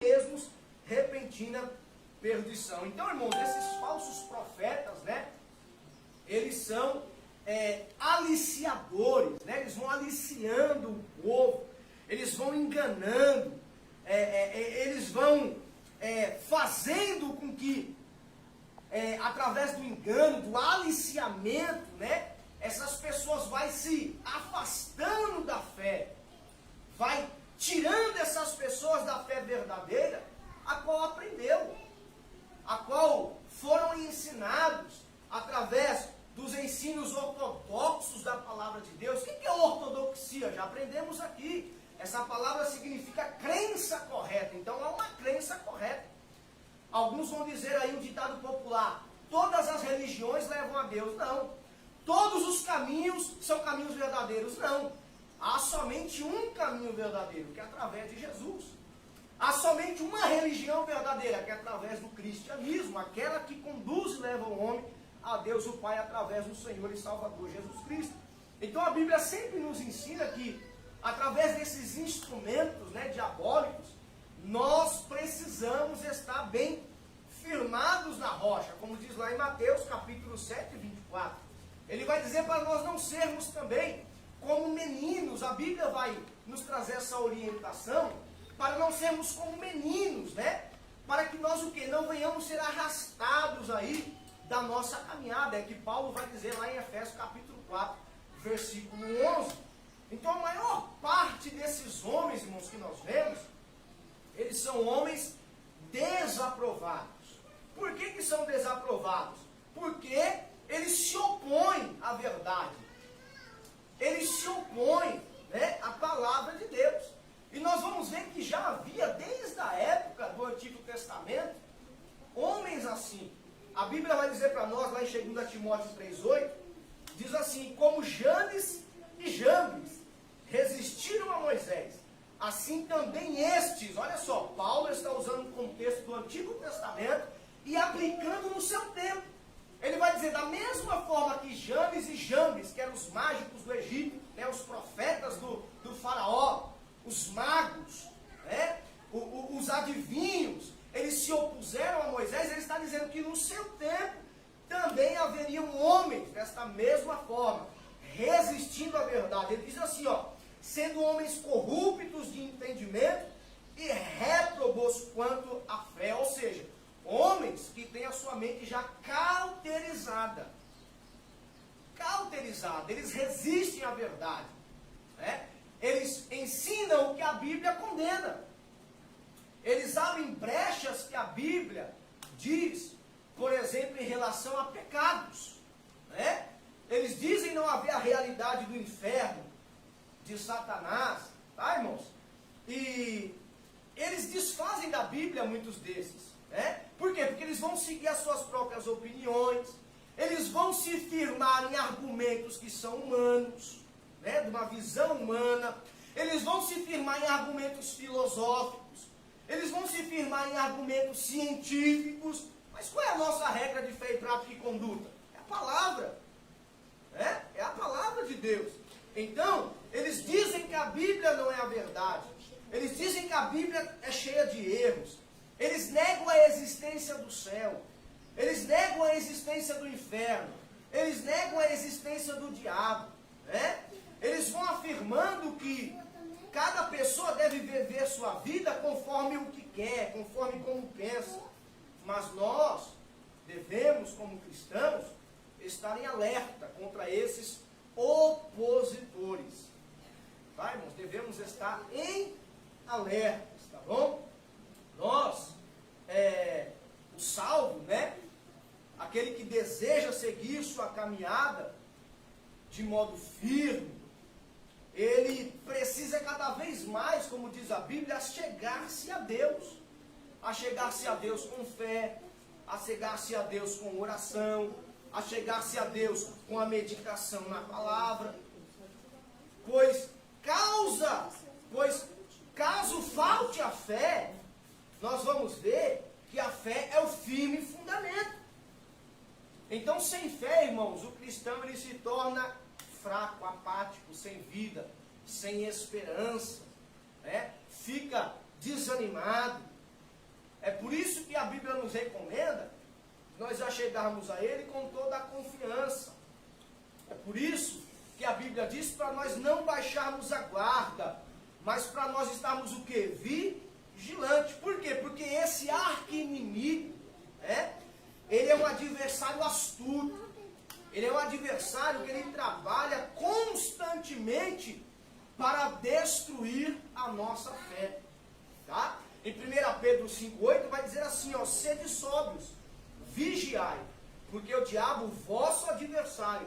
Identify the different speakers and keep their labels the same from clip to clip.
Speaker 1: mesmos repentina perdição. Então, irmãos, esses falsos profetas, né, eles são aliciadores, né, eles vão aliciando o povo, eles vão enganando, eles vão fazendo com que, através do engano, do aliciamento, né, essas pessoas vão se afastando da fé, vai tirando essas pessoas da fé verdadeira, a qual aprendeu, a qual foram ensinados através dos ensinos ortodoxos da palavra de Deus. O que é ortodoxia? Já aprendemos aqui. Essa palavra significa crença correta. Então é uma crença correta. Alguns vão dizer aí um ditado popular: todas as religiões levam a Deus. Não. Todos os caminhos são caminhos verdadeiros. Não. Há somente um caminho verdadeiro, que é através de Jesus. Há somente uma religião verdadeira, que é através do cristianismo, aquela que conduz e leva o homem a Deus o Pai através do Senhor e Salvador Jesus Cristo. Então a Bíblia sempre nos ensina que, através desses instrumentos, né, diabólicos, nós precisamos estar bem firmados na rocha, como diz lá em Mateus capítulo 7, 24. Ele vai dizer para nós não sermos também como meninos. A Bíblia vai nos trazer essa orientação para não sermos como meninos, né? Para que nós o quê? Não venhamos ser arrastados aí da nossa caminhada. É que Paulo vai dizer lá em Efésios capítulo 4, versículo 11. Então a maior parte desses homens, irmãos, que nós vemos, eles são homens desaprovados. Por que são desaprovados? Porque eles se opõem à verdade. Eles se opõem, né, à palavra de Deus. E nós vamos ver que já havia, desde a época do Antigo Testamento, homens assim. A Bíblia vai dizer para nós, lá em 2 Timóteo 3,8, diz assim: como Janes e Jambres resistiram a Moisés, assim também estes. Olha só, Paulo está usando o contexto do Antigo Testamento e aplicando no seu tempo. Ele vai dizer, da mesma forma que Janes e Jambres, que eram os mágicos do Egito, né, os profetas do faraó, os magos, né, os adivinhos, eles se opuseram a Moisés. Ele está dizendo que no seu tempo também haveriam homens desta mesma forma, resistindo à verdade. Ele diz assim, ó, sendo homens corruptos de entendimento e réprobos quanto à fé. Ou seja, homens que têm a sua mente já cauterizada. Cauterizada. Eles resistem à verdade, né? Eles ensinam o que a Bíblia condena. Eles abrem brechas que a Bíblia diz, por exemplo, em relação a pecados, né? Eles dizem não haver a realidade do inferno, de Satanás, tá, irmãos? E eles desfazem da Bíblia muitos desses, né? Por quê? Porque eles vão seguir as suas próprias opiniões, eles vão se firmar em argumentos que são humanos, né? De uma visão humana, eles vão se firmar em argumentos filosóficos, eles vão se firmar em argumentos científicos. Mas qual é a nossa regra de fé e prática e conduta? É a palavra, né? É a palavra de Deus. Então, eles dizem que a Bíblia não é a verdade, eles dizem que a Bíblia é cheia de erros, eles negam a existência do céu, eles negam a existência do inferno, eles negam a existência do diabo, né? Eles vão afirmando que cada pessoa deve viver sua vida conforme o que quer, conforme como pensa. Mas nós devemos, como cristãos, estar em alerta contra esses opositores. Tá, irmãos? Devemos estar em alertas, tá bom? Nós, o salvo, né? Aquele que deseja seguir sua caminhada de modo firme, ele precisa cada vez mais, como diz a Bíblia, chegar-se a Deus. A chegar-se a Deus com fé, a chegar-se a Deus com oração, a chegar-se a Deus com a meditação na palavra. Pois caso falte a fé, nós vamos ver que a fé é o firme fundamento. Então, sem fé, irmãos, o cristão ele se torna fraco, apático, sem vida, sem esperança, né? Fica desanimado, É por isso que a Bíblia nos recomenda nós já chegarmos a Ele com toda a confiança. É por isso que a Bíblia diz para nós não baixarmos a guarda, mas para nós estarmos o quê? Vigilante. Por quê? Porque esse arqui-inimigo, ele é um adversário astuto. Ele é um adversário que ele trabalha constantemente para destruir a nossa fé. Tá? Em 1 Pedro 5,8 vai dizer assim, ó, sede sóbrios, vigiai, porque o diabo, vosso adversário,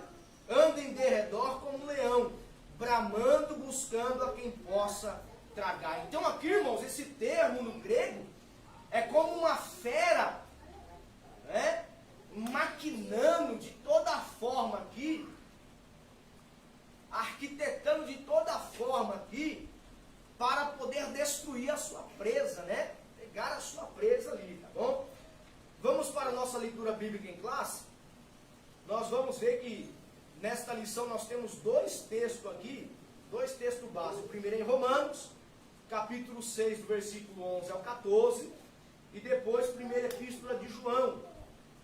Speaker 1: anda em derredor como um leão, bramando, buscando a quem possa tragar. Então aqui, irmãos, esse termo no grego é como uma fera, maquinando de toda forma aqui, arquitetando de toda forma aqui, para poder destruir a sua presa, pegar a sua presa ali, tá bom? Vamos para a nossa leitura bíblica em classe. Nós vamos ver que nesta lição nós temos dois textos aqui, dois textos básicos. O primeiro é em Romanos, capítulo 6, do versículo 11 ao 14, e depois primeira epístola de João,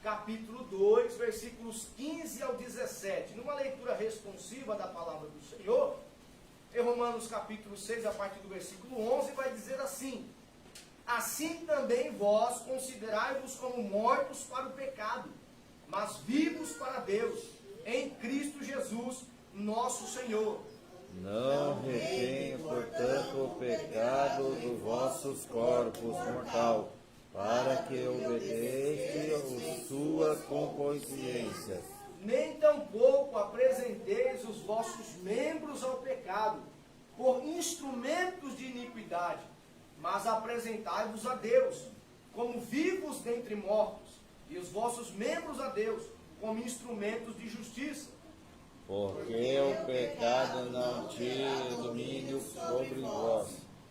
Speaker 1: capítulo 2, versículos 15 ao 17. Numa leitura responsiva da palavra do Senhor, em Romanos capítulo 6, a partir do versículo 11, vai dizer assim: assim também vós considerai-vos como mortos para o pecado, mas vivos para Deus, em Cristo Jesus, nosso Senhor.
Speaker 2: Não retenha, portanto, o pecado dos vossos corpos mortal, para que obedeçam suas consciências.
Speaker 1: Nem tampouco apresenteis os vossos membros ao pecado, por instrumentos de iniquidade, mas apresentai-vos a Deus, como vivos dentre mortos, e os vossos membros a Deus, como instrumentos de justiça.
Speaker 2: Porque o pecado não tira domínio sobre vós,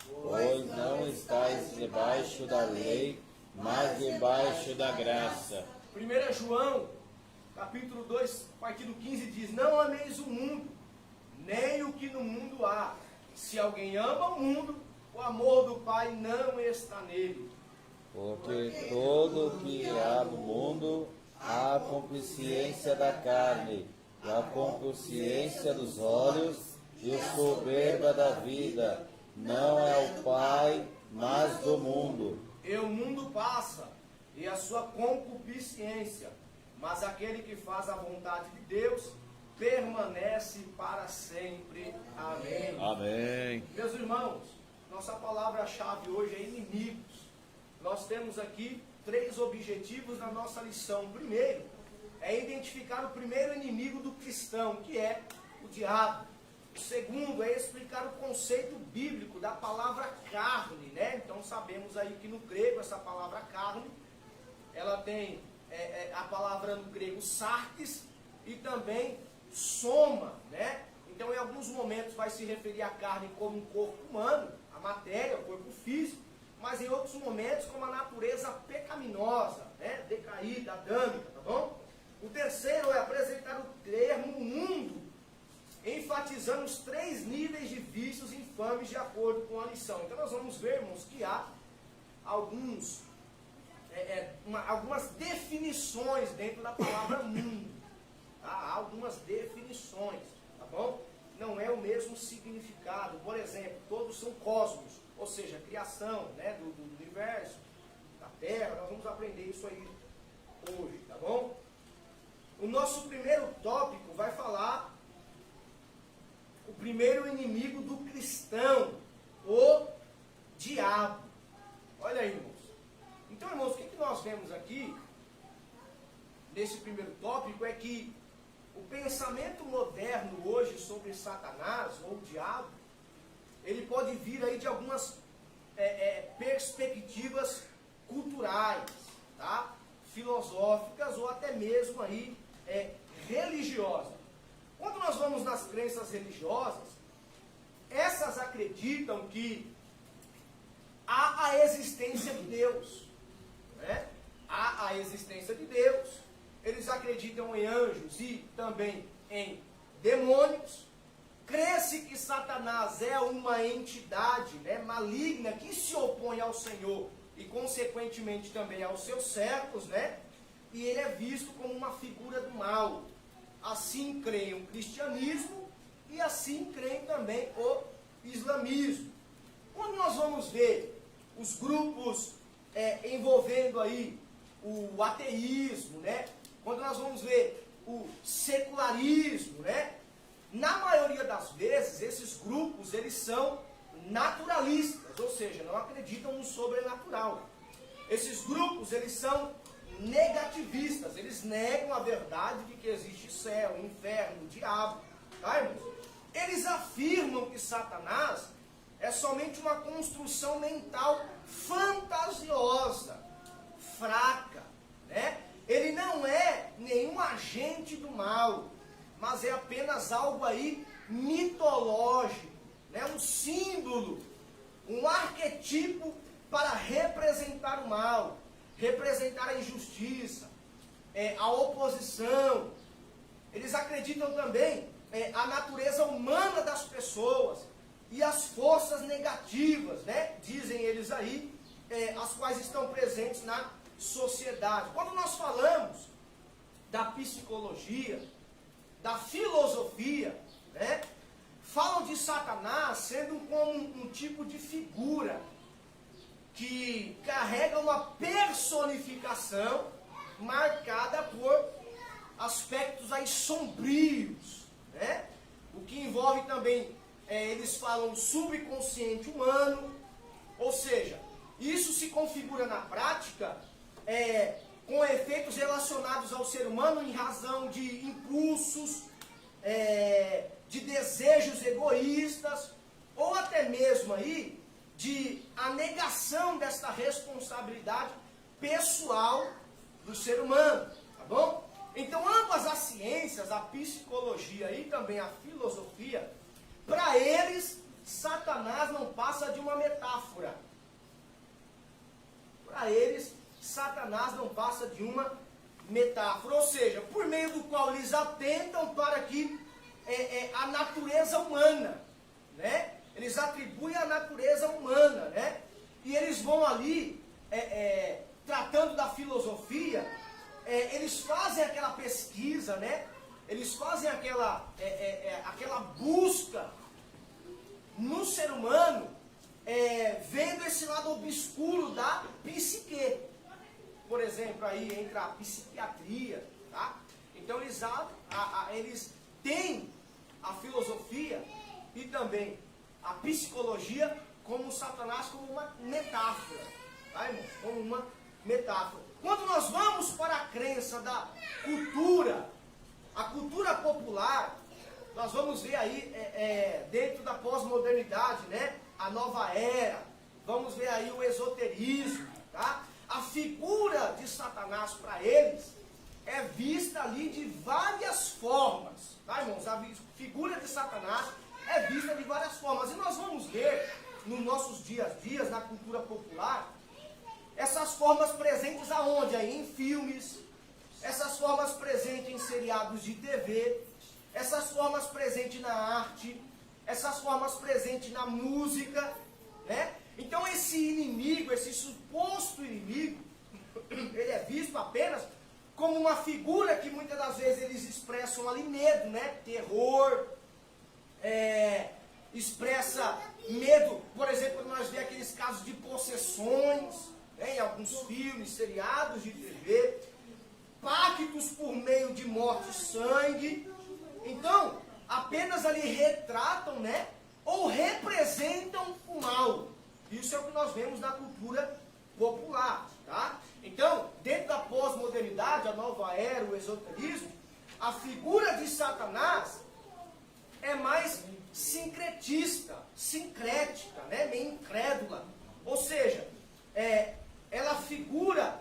Speaker 2: pois não estáis debaixo da lei, mas debaixo da graça.
Speaker 1: 1 João, capítulo 2, partido 15, diz: não ameis o mundo, nem o que no mundo há. Se alguém ama o mundo, o amor do Pai não está nele.
Speaker 2: Porque todo o que há no mundo, há a concupiscência da carne, e a concupiscência dos olhos, e a soberba da vida, não é o Pai, mas do mundo.
Speaker 1: E o mundo passa, e a sua concupiscência, mas aquele que faz a vontade de Deus permanece para sempre. Amém.
Speaker 2: Amém.
Speaker 1: Meus irmãos, nossa palavra-chave hoje é inimigos. Nós temos aqui 3 objetivos na nossa lição. O primeiro é identificar o primeiro inimigo do cristão, que é o diabo. O segundo é explicar o conceito bíblico da palavra carne, Então sabemos aí que no grego essa palavra carne, ela tem a palavra no grego sartes e também soma, Então em alguns momentos vai se referir à carne como um corpo humano, a matéria, o corpo físico, mas em outros momentos como a natureza pecaminosa, decaída, adâmica, tá bom? O terceiro é apresentar o termo mundo, enfatizando os 3 níveis de vícios infames de acordo com a lição. Então nós vamos ver, irmãos, que há algumas definições dentro da palavra mundo. Tá? Há algumas definições, tá bom? Não é o mesmo significado. Por exemplo, todos são cosmos, ou seja, a criação do universo, da Terra. Nós vamos aprender isso aí hoje, tá bom? O nosso primeiro tópico vai falar o primeiro inimigo do cristão, o diabo. Olha aí, irmãos. Então, irmãos, o que nós vemos aqui, nesse primeiro tópico, é que o pensamento moderno hoje sobre Satanás, ou o diabo, ele pode vir aí de algumas perspectivas culturais, tá? Filosóficas, ou até mesmo aí religiosas. Quando nós vamos nas crenças religiosas, essas acreditam que há a existência de Deus, Há a existência de Deus. Eles acreditam em anjos e também em demônios. Crê-se que Satanás é uma entidade maligna que se opõe ao Senhor e consequentemente também aos seus servos, né? E ele é visto como uma figura do mal. Assim creem o cristianismo e assim creem também o islamismo. Quando nós vamos ver os grupos envolvendo aí o ateísmo, né? Quando nós vamos ver o secularismo, né? Na maioria das vezes, esses grupos, eles são naturalistas, ou seja, não acreditam no sobrenatural. Esses grupos, eles são negativistas, eles negam a verdade de que existe céu, inferno, diabo, tá, irmãos? Eles afirmam que Satanás é somente uma construção mental fantasiosa, fraca, né? Ele não é nenhum agente do mal, mas é apenas algo aí mitológico, né? Um símbolo, um arquetipo para representar o mal, representar a injustiça, a oposição. Eles acreditam também a natureza humana das pessoas e as forças negativas, né? Dizem eles aí, as quais estão presentes na sociedade. Quando nós falamos da psicologia, da filosofia, né? Falam de Satanás sendo como um tipo de figura que carrega uma personificação marcada por aspectos aí sombrios, né? O que envolve também, eles falam, o subconsciente humano, ou seja, isso se configura na prática com efeitos relacionados ao ser humano em razão de impulsos, de desejos egoístas, ou até mesmo aí de a negação desta responsabilidade pessoal do ser humano, tá bom? Então ambas as ciências, a psicologia e também a filosofia, para eles, Satanás não passa de uma metáfora. Para eles, Satanás não passa de uma metáfora, ou seja, por meio do qual eles atentam para que a natureza humana, né? Eles atribuem a natureza humana, né? E eles vão ali, tratando da filosofia, eles fazem aquela pesquisa, né? Eles fazem aquela busca no ser humano, vendo esse lado obscuro da psique. Por exemplo, aí entra a psiquiatria, tá? Então eles têm a filosofia e também a psicologia como Satanás, como uma metáfora, tá, irmãos? Como uma metáfora. Quando nós vamos para a crença da cultura, a cultura popular, nós vamos ver aí dentro da pós-modernidade, né? A nova era, vamos ver aí o esoterismo, tá? A figura de Satanás para eles é vista ali de várias formas, tá, irmãos? A figura de Satanás é vista de várias formas. E nós vamos ver nos nossos dias a dias, na cultura popular, essas formas presentes aonde? Aí em filmes, essas formas presentes em seriados de TV, essas formas presentes na arte, essas formas presentes na música, né? Então esse inimigo, esse suposto inimigo, ele é visto apenas como uma figura que muitas das vezes eles expressam ali medo, né? Terror, expressa medo, por exemplo, quando nós vemos aqueles casos de possessões, né? Em alguns filmes, seriados de TV, pactos por meio de morte e sangue. Então, apenas ali retratam, né? Ou representam o mal. Isso é o que nós vemos na cultura popular, tá? Então, dentro da pós-modernidade, a nova era, o esoterismo, a figura de Satanás é mais sincrética, né? Meio incrédula. Ou seja, ela figura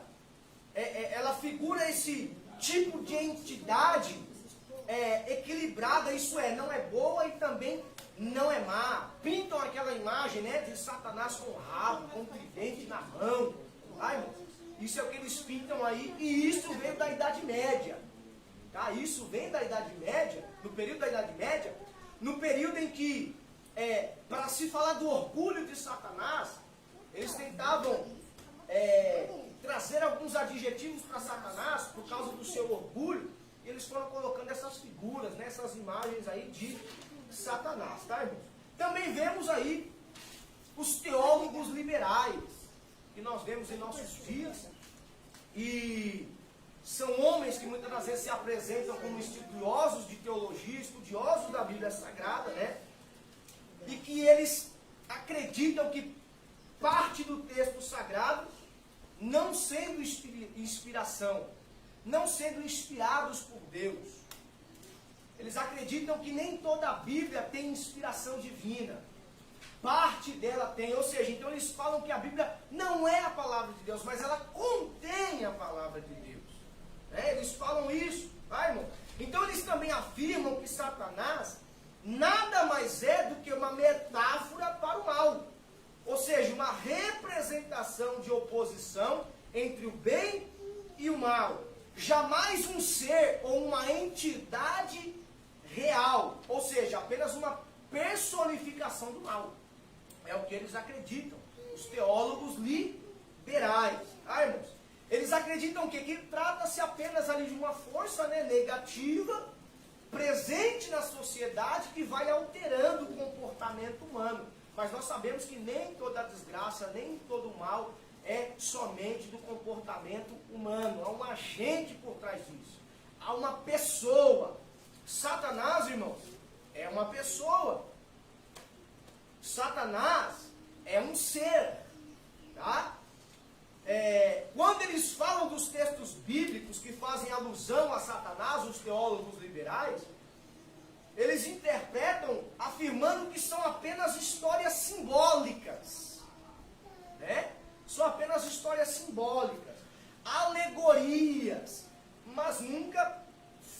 Speaker 1: esse tipo de entidade equilibrada, isso é, não é boa e também não é má. Pintam aquela imagem, né, de Satanás com o rabo, com o tridente na mão. Tá, irmão? Isso é o que eles pintam aí, e isso veio da Idade Média. Tá? Isso vem da Idade Média, no período da Idade Média, no período em que, para se falar do orgulho de Satanás, eles tentavam trazer alguns adjetivos para Satanás por causa do seu orgulho, e eles foram colocando essas figuras, né, essas imagens aí de Satanás, tá, irmãos? Também vemos aí os teólogos liberais, que nós vemos em nossos dias, e são homens que muitas das vezes se apresentam como estudiosos de teologia, estudiosos da Bíblia Sagrada, né? E que eles acreditam que parte do texto sagrado, não sendo inspiração, não sendo inspirados por Deus, eles acreditam que nem toda a Bíblia tem inspiração divina. Parte dela tem, ou seja, então eles falam que a Bíblia não é a palavra de Deus, mas ela contém a palavra de Deus. Eles falam isso, tá, irmão? Então eles também afirmam que Satanás nada mais é do que uma metáfora para o mal. Ou seja, uma representação de oposição entre o bem e o mal. Jamais um ser ou uma entidade real, ou seja, apenas uma personificação do mal. É o que eles acreditam, os teólogos liberais. Ah, irmãos, eles acreditam que trata-se apenas ali de uma força, né, negativa, presente na sociedade, que vai alterando o comportamento humano. Mas nós sabemos que nem toda desgraça, nem todo mal é somente do comportamento humano. Há um agente por trás disso. Há uma pessoa. Satanás, irmãos, é uma pessoa. Satanás é um ser. Tá? Quando eles falam dos textos bíblicos que fazem alusão a Satanás, os teólogos liberais, eles interpretam afirmando que são apenas histórias simbólicas. Né? São apenas histórias simbólicas, alegorias, mas nunca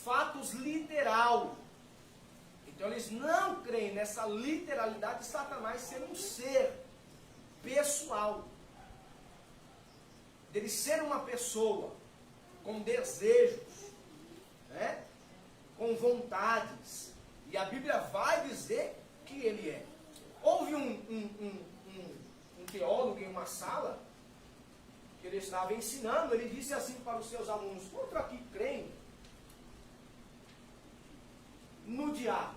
Speaker 1: fatos literal. Então eles não creem nessa literalidade de Satanás ser um ser pessoal. Dele ser uma pessoa com desejos, né? Com vontades. E a Bíblia vai dizer que ele é. Houve um teólogo em uma sala, que ele estava ensinando, ele disse assim para os seus alunos: quantos aqui creem no diabo?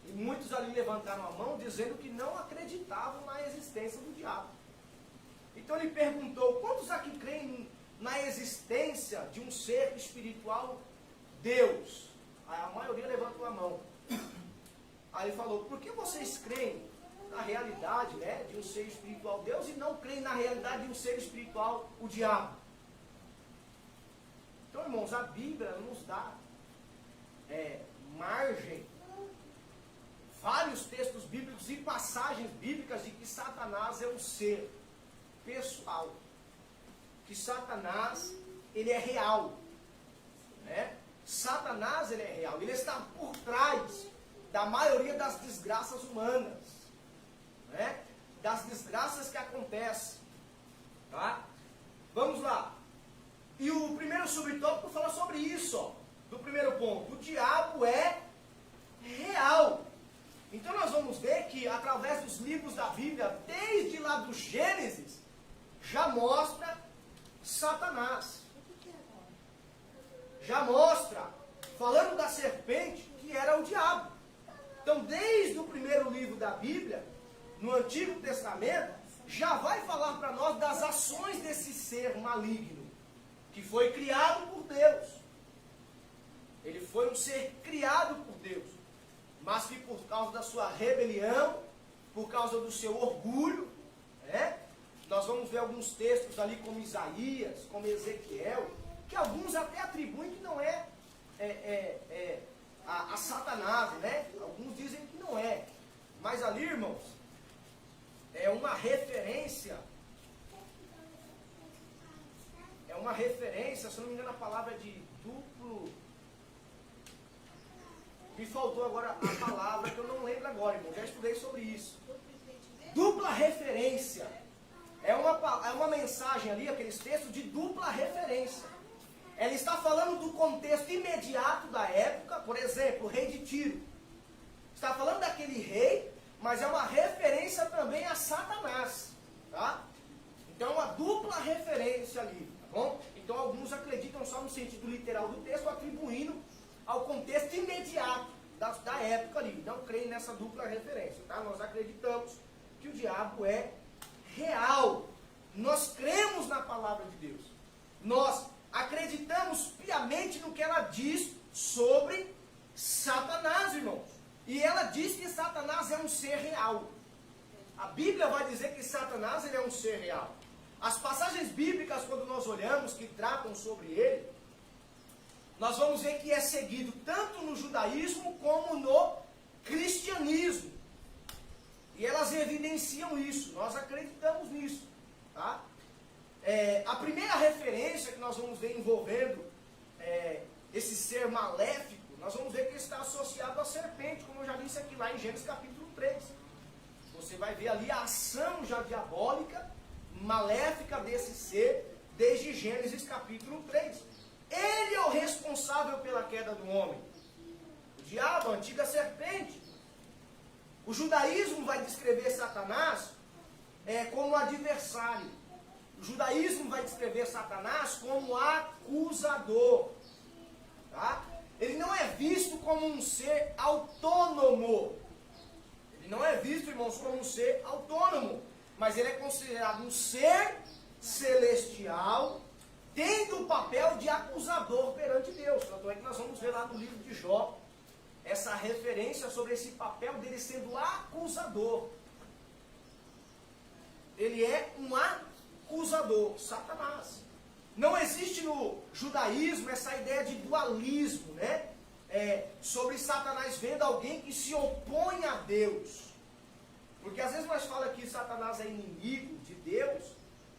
Speaker 1: E muitos ali levantaram a mão dizendo que não acreditavam na existência do diabo. Então ele perguntou: quantos aqui creem na existência de um ser espiritual, Deus? Aí a maioria levantou a mão. Aí ele falou: por que vocês creem na realidade, né, de um ser espiritual, Deus, e não creem na realidade de um ser espiritual, o diabo? Então, irmãos, a Bíblia nos dá margem, vários textos bíblicos e passagens bíblicas de que Satanás é um ser pessoal, que Satanás, ele é real, né? Satanás, ele é real, ele está por trás da maioria das desgraças humanas, né? Das desgraças que acontecem, tá? Vamos lá. E o primeiro subtópico fala sobre isso, ó, do primeiro ponto. O diabo é real. Então nós vamos ver que através dos livros da Bíblia, desde lá do Gênesis, já mostra Satanás. Já mostra, falando da serpente, que era o diabo. Então, desde o primeiro livro da Bíblia, no Antigo Testamento, já vai falar para nós das ações desse ser maligno, que foi criado por Deus. Ele foi um ser criado por Deus, mas que por causa da sua rebelião, por causa do seu orgulho, né? Nós vamos ver alguns textos ali como Isaías, como Ezequiel, que alguns até atribuem que não é a Satanás, né? Alguns dizem que não é. Mas ali, irmãos, é uma referência, se não me engano a palavra é de duplo. Me faltou agora a palavra que eu não lembro agora, irmão. Já estudei sobre isso. Dupla referência. É uma mensagem ali, aqueles textos de dupla referência. Ela está falando do contexto imediato da época, por exemplo, o rei de Tiro. Está falando daquele rei, mas é uma referência também a Satanás. Tá? Então é uma dupla referência ali, tá bom? Então alguns acreditam só no sentido literal do texto, atribuindo ao contexto imediato da época ali. Não creem nessa dupla referência, tá? Nós acreditamos que o diabo é real. Nós cremos na palavra de Deus. Nós acreditamos piamente no que ela diz sobre Satanás, irmãos. E ela diz que Satanás é um ser real. A Bíblia vai dizer que Satanás ele é um ser real. As passagens bíblicas, quando nós olhamos, que tratam sobre ele, nós vamos ver que é seguido tanto no judaísmo como no cristianismo. E elas evidenciam isso, nós acreditamos nisso. Tá? A primeira referência que nós vamos ver envolvendo esse ser maléfico, nós vamos ver que está associado à serpente, como eu já disse aqui lá em Gênesis capítulo 3. Você vai ver ali a ação já diabólica, maléfica desse ser, desde Gênesis capítulo 3. Ele é o responsável pela queda do homem. O diabo, a antiga serpente. O judaísmo vai descrever Satanás como adversário. O judaísmo vai descrever Satanás como acusador. Tá? Ele não é visto como um ser autônomo. Ele não é visto, irmãos, como um ser autônomo. Mas ele é considerado um ser celestial, tendo o papel de acusador perante Deus. Tanto é que nós vamos ver lá no livro de Jó, essa referência sobre esse papel dele sendo acusador. Ele é um acusador, Satanás. Não existe no judaísmo essa ideia de dualismo, né? Sobre Satanás vendo alguém que se opõe a Deus. Porque às vezes nós falamos que Satanás é inimigo de Deus,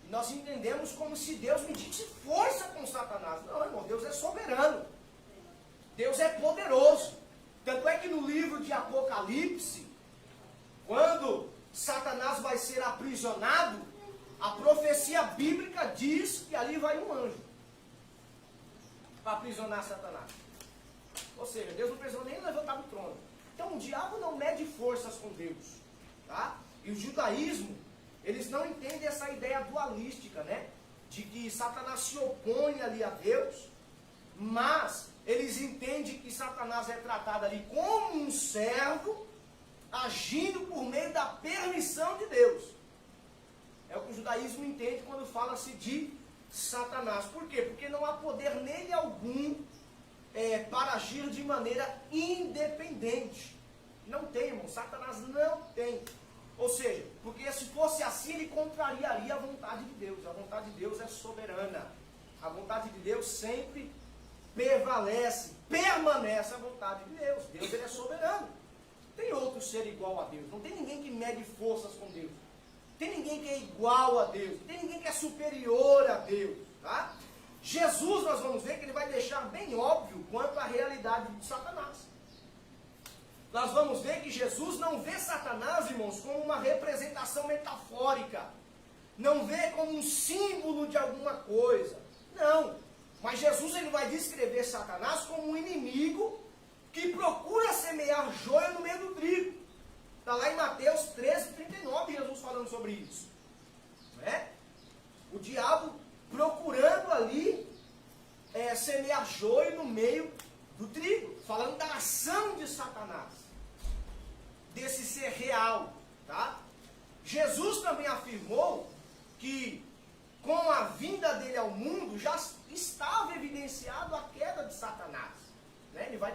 Speaker 1: e nós entendemos como se Deus medisse força com Satanás. Não, irmão, Deus é soberano. Deus é poderoso. Tanto é que no livro de Apocalipse, quando Satanás vai ser aprisionado, a profecia bíblica diz que ali vai um anjo para aprisionar Satanás. Ou seja, Deus não precisou nem levantar do trono. Então o diabo não mede forças com Deus. Tá? E o judaísmo, eles não entendem essa ideia dualística, né? De que Satanás se opõe ali a Deus, mas eles entendem que Satanás é tratado ali como um servo, agindo por meio da permissão de Deus. É o que o judaísmo entende quando fala-se de Satanás. Por quê? Porque não há poder nele algum para agir de maneira independente. Não tem, irmão. Satanás não tem. Ou seja, porque se fosse assim, ele contrariaria a vontade de Deus. A vontade de Deus é soberana. A vontade de Deus sempre prevalece, permanece a vontade de Deus. Deus ele é soberano. Tem outro ser igual a Deus. Não tem ninguém que mede forças com Deus. Tem ninguém que é igual a Deus. Tem ninguém que é superior a Deus. Tá? Jesus, nós vamos ver que ele vai deixar bem óbvio quanto à realidade de Satanás. Nós vamos ver que Jesus não vê Satanás, irmãos, como uma representação metafórica. Não vê como um símbolo de alguma coisa. Não. Mas Jesus ele vai descrever Satanás como um inimigo que procura semear joio no meio do trigo. Está lá em Mateus 13:39, Jesus falando sobre isso. Né? O diabo procurando ali semear joio no meio do trigo. Falando da ação de Satanás. Desse ser real. Tá? Jesus também afirmou que com a vinda dele ao mundo já estava evidenciado a queda de Satanás. Né? Ele vai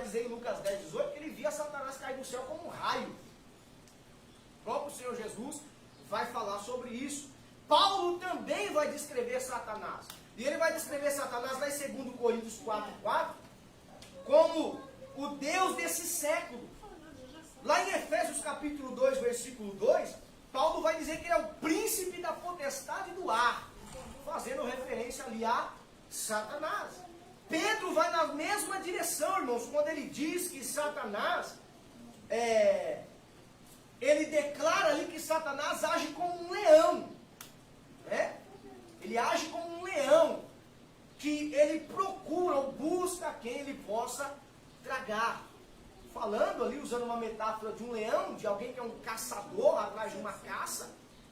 Speaker 1: dizer em Lucas 10:18 que ele via Satanás cair do céu como um raio. O próprio Senhor Jesus vai falar sobre isso. Paulo também vai descrever Satanás. E ele vai descrever Satanás lá em 2 Coríntios 4:4 como o Deus desse século. Lá em Efésios capítulo 2, versículo 2, Paulo vai dizer que ele é o príncipe da potestade do ar, fazendo referência ali a Satanás. Pedro vai na mesma direção, irmãos, quando ele diz que Satanás, ele declara ali que Satanás age como um leão. Né? Ele age como um leão, que ele procura ou busca quem ele possa tragar. Falando ali, usando uma metáfora de um leão, de alguém que é um caçador atrás de uma caça,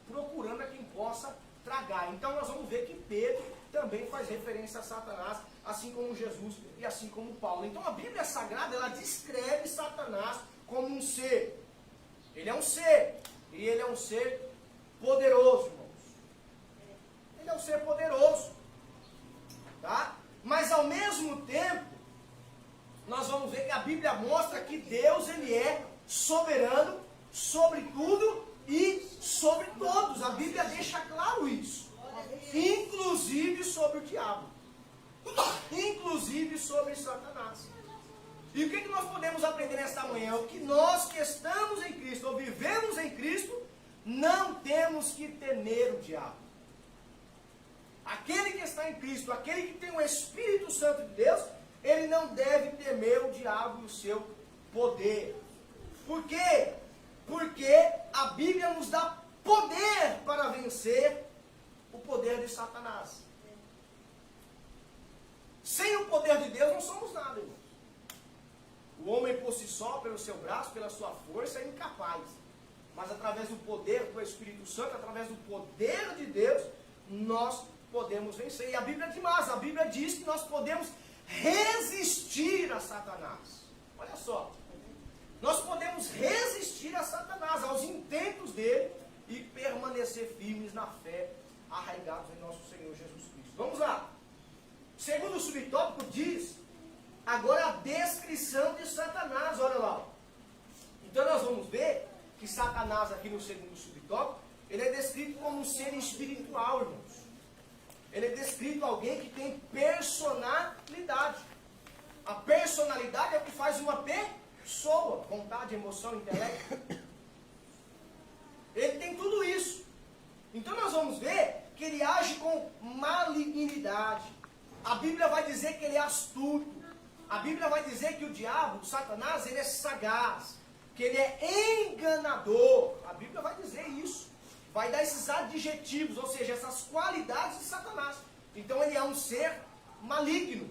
Speaker 1: procurando a quem possa tragar. Então nós vamos ver que Pedro também faz referência a Satanás, assim como Jesus e assim como Paulo. Então a Bíblia Sagrada, ela descreve Satanás como um ser. Ele é um ser, e ele é um ser poderoso, irmãos. Ele é um ser poderoso, tá? Mas ao mesmo tempo, nós vamos ver que a Bíblia mostra que Deus, ele é soberano sobre tudo e sobre todos. A Bíblia deixa claro isso. Inclusive sobre o diabo. Inclusive sobre Satanás. E o que nós podemos aprender nesta manhã? O que nós que estamos em Cristo, ou vivemos em Cristo, não temos que temer o diabo. Aquele que está em Cristo, aquele que tem o Espírito Santo de Deus, ele não deve temer o diabo e o seu poder. Por quê? Porque a Bíblia nos dá poder para vencer o poder de Satanás. Sem o poder de Deus não somos nada, irmãos. O homem por si só, pelo seu braço, pela sua força, é incapaz. Mas através do poder do Espírito Santo, através do poder de Deus, nós podemos vencer. E a Bíblia diz mais, a Bíblia diz que nós podemos resistir a Satanás. Olha só. Nós podemos resistir a Satanás, aos intentos dele, e permanecer firmes na fé, arraigados em nosso Senhor Jesus Cristo. Vamos lá. Segundo o subtópico diz, agora a descrição de Satanás, olha lá. Então nós vamos ver que Satanás aqui no segundo subtópico, ele é descrito como um ser espiritual, irmãos. Ele é descrito alguém que tem personalidade. A personalidade é o que faz uma pessoa, vontade, emoção, intelecto. Ele tem tudo isso. Então nós vamos ver que ele age com malignidade. A Bíblia vai dizer que ele é astuto. A Bíblia vai dizer que o diabo, o Satanás, ele é sagaz. Que ele é enganador. A Bíblia vai dizer isso. Vai dar esses adjetivos, ou seja, essas qualidades de Satanás. Então ele é um ser maligno.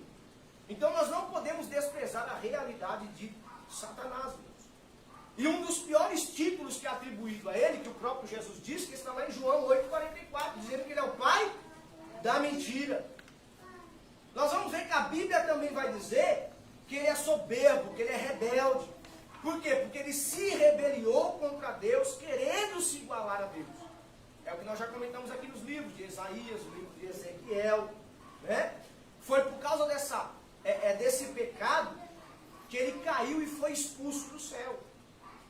Speaker 1: Então nós não podemos desprezar a realidade de Satanás. E um dos piores títulos que é atribuído a ele, que o próprio Jesus disse, que está lá em João 8,44, dizendo que ele é o pai da mentira. Nós vamos ver que a Bíblia também vai dizer que ele é soberbo, que ele é rebelde. Por quê? Porque ele se rebeliou contra Deus, querendo se igualar a Deus. É o que nós já comentamos aqui nos livros de Isaías, no livro de Ezequiel. Né? Foi por causa desse pecado que ele caiu e foi expulso do céu.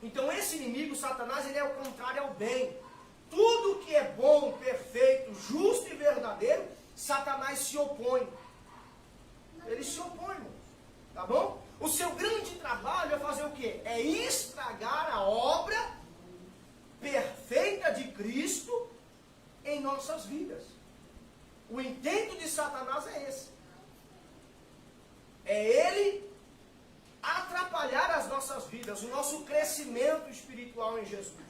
Speaker 1: Então esse inimigo, Satanás, ele é o contrário ao bem. Tudo que é bom, perfeito, justo e verdadeiro, Satanás se opõe. Ele se opõe, irmão. Tá bom? O seu grande trabalho é fazer o quê? É estragar a obra perfeita de Cristo em nossas vidas. O intento de Satanás é esse. É ele atrapalhar as nossas vidas, o nosso crescimento espiritual em Jesus.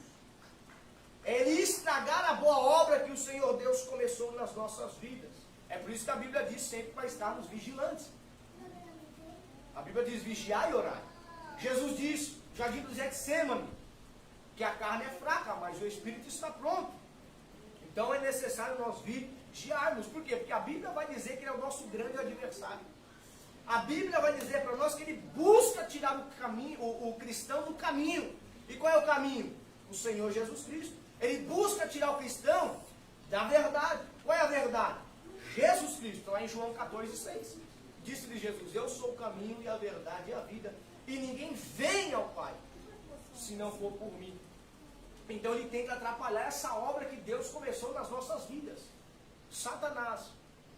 Speaker 1: É ele estragar a boa obra que o Senhor Deus começou nas nossas vidas. É por isso que a Bíblia diz sempre para estarmos vigilantes. A Bíblia diz vigiar e orar. Jesus diz, jardim do Getsêmani, que a carne é fraca, mas o Espírito está pronto. Então é necessário nós vigiarmos. Por quê? Porque a Bíblia vai dizer que ele é o nosso grande adversário. A Bíblia vai dizer para nós que ele busca tirar o cristão do caminho. E qual é o caminho? O Senhor Jesus Cristo. Ele busca tirar o cristão da verdade. Qual é a verdade? Jesus Cristo, lá em João 14,6. Disse-lhe Jesus, eu sou o caminho e a verdade e a vida. E ninguém vem ao Pai, se não for por mim. Então ele tenta atrapalhar essa obra que Deus começou nas nossas vidas. Satanás,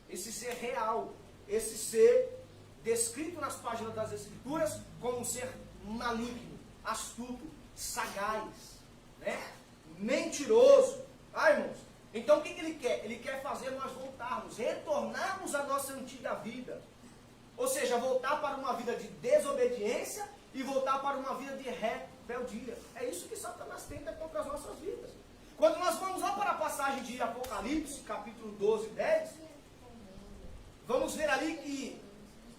Speaker 1: esse ser real, esse ser descrito nas páginas das Escrituras como um ser maligno, astuto, sagaz, né? Mentiroso. Irmãos, então o que ele quer? Ele quer fazer nós voltarmos, retornarmos à nossa antiga vida. Ou seja, voltar para uma vida de desobediência e voltar para uma vida de rebeldia. É isso que Satanás tenta contra as nossas vidas. Quando nós vamos lá para a passagem de Apocalipse, capítulo 12, 10, vamos ver ali que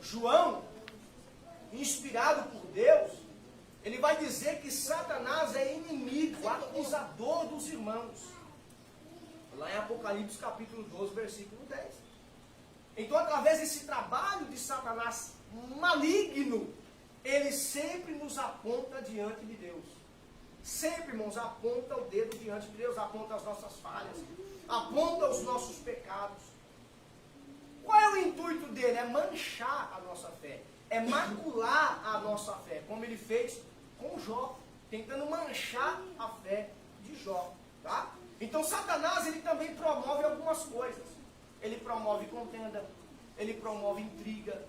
Speaker 1: João, inspirado por Deus, ele vai dizer que Satanás é inimigo, acusador dos irmãos. Lá em Apocalipse capítulo 12, versículo 10. Então, através desse trabalho de Satanás maligno, ele sempre nos aponta diante de Deus. Sempre, irmãos, aponta o dedo diante de Deus, aponta as nossas falhas, aponta os nossos pecados. Qual é o intuito dele? É manchar a nossa fé, é macular a nossa fé, como ele fez com Jó, tentando manchar a fé de Jó, tá? Então Satanás, ele também promove algumas coisas. Ele promove contenda, ele promove intriga.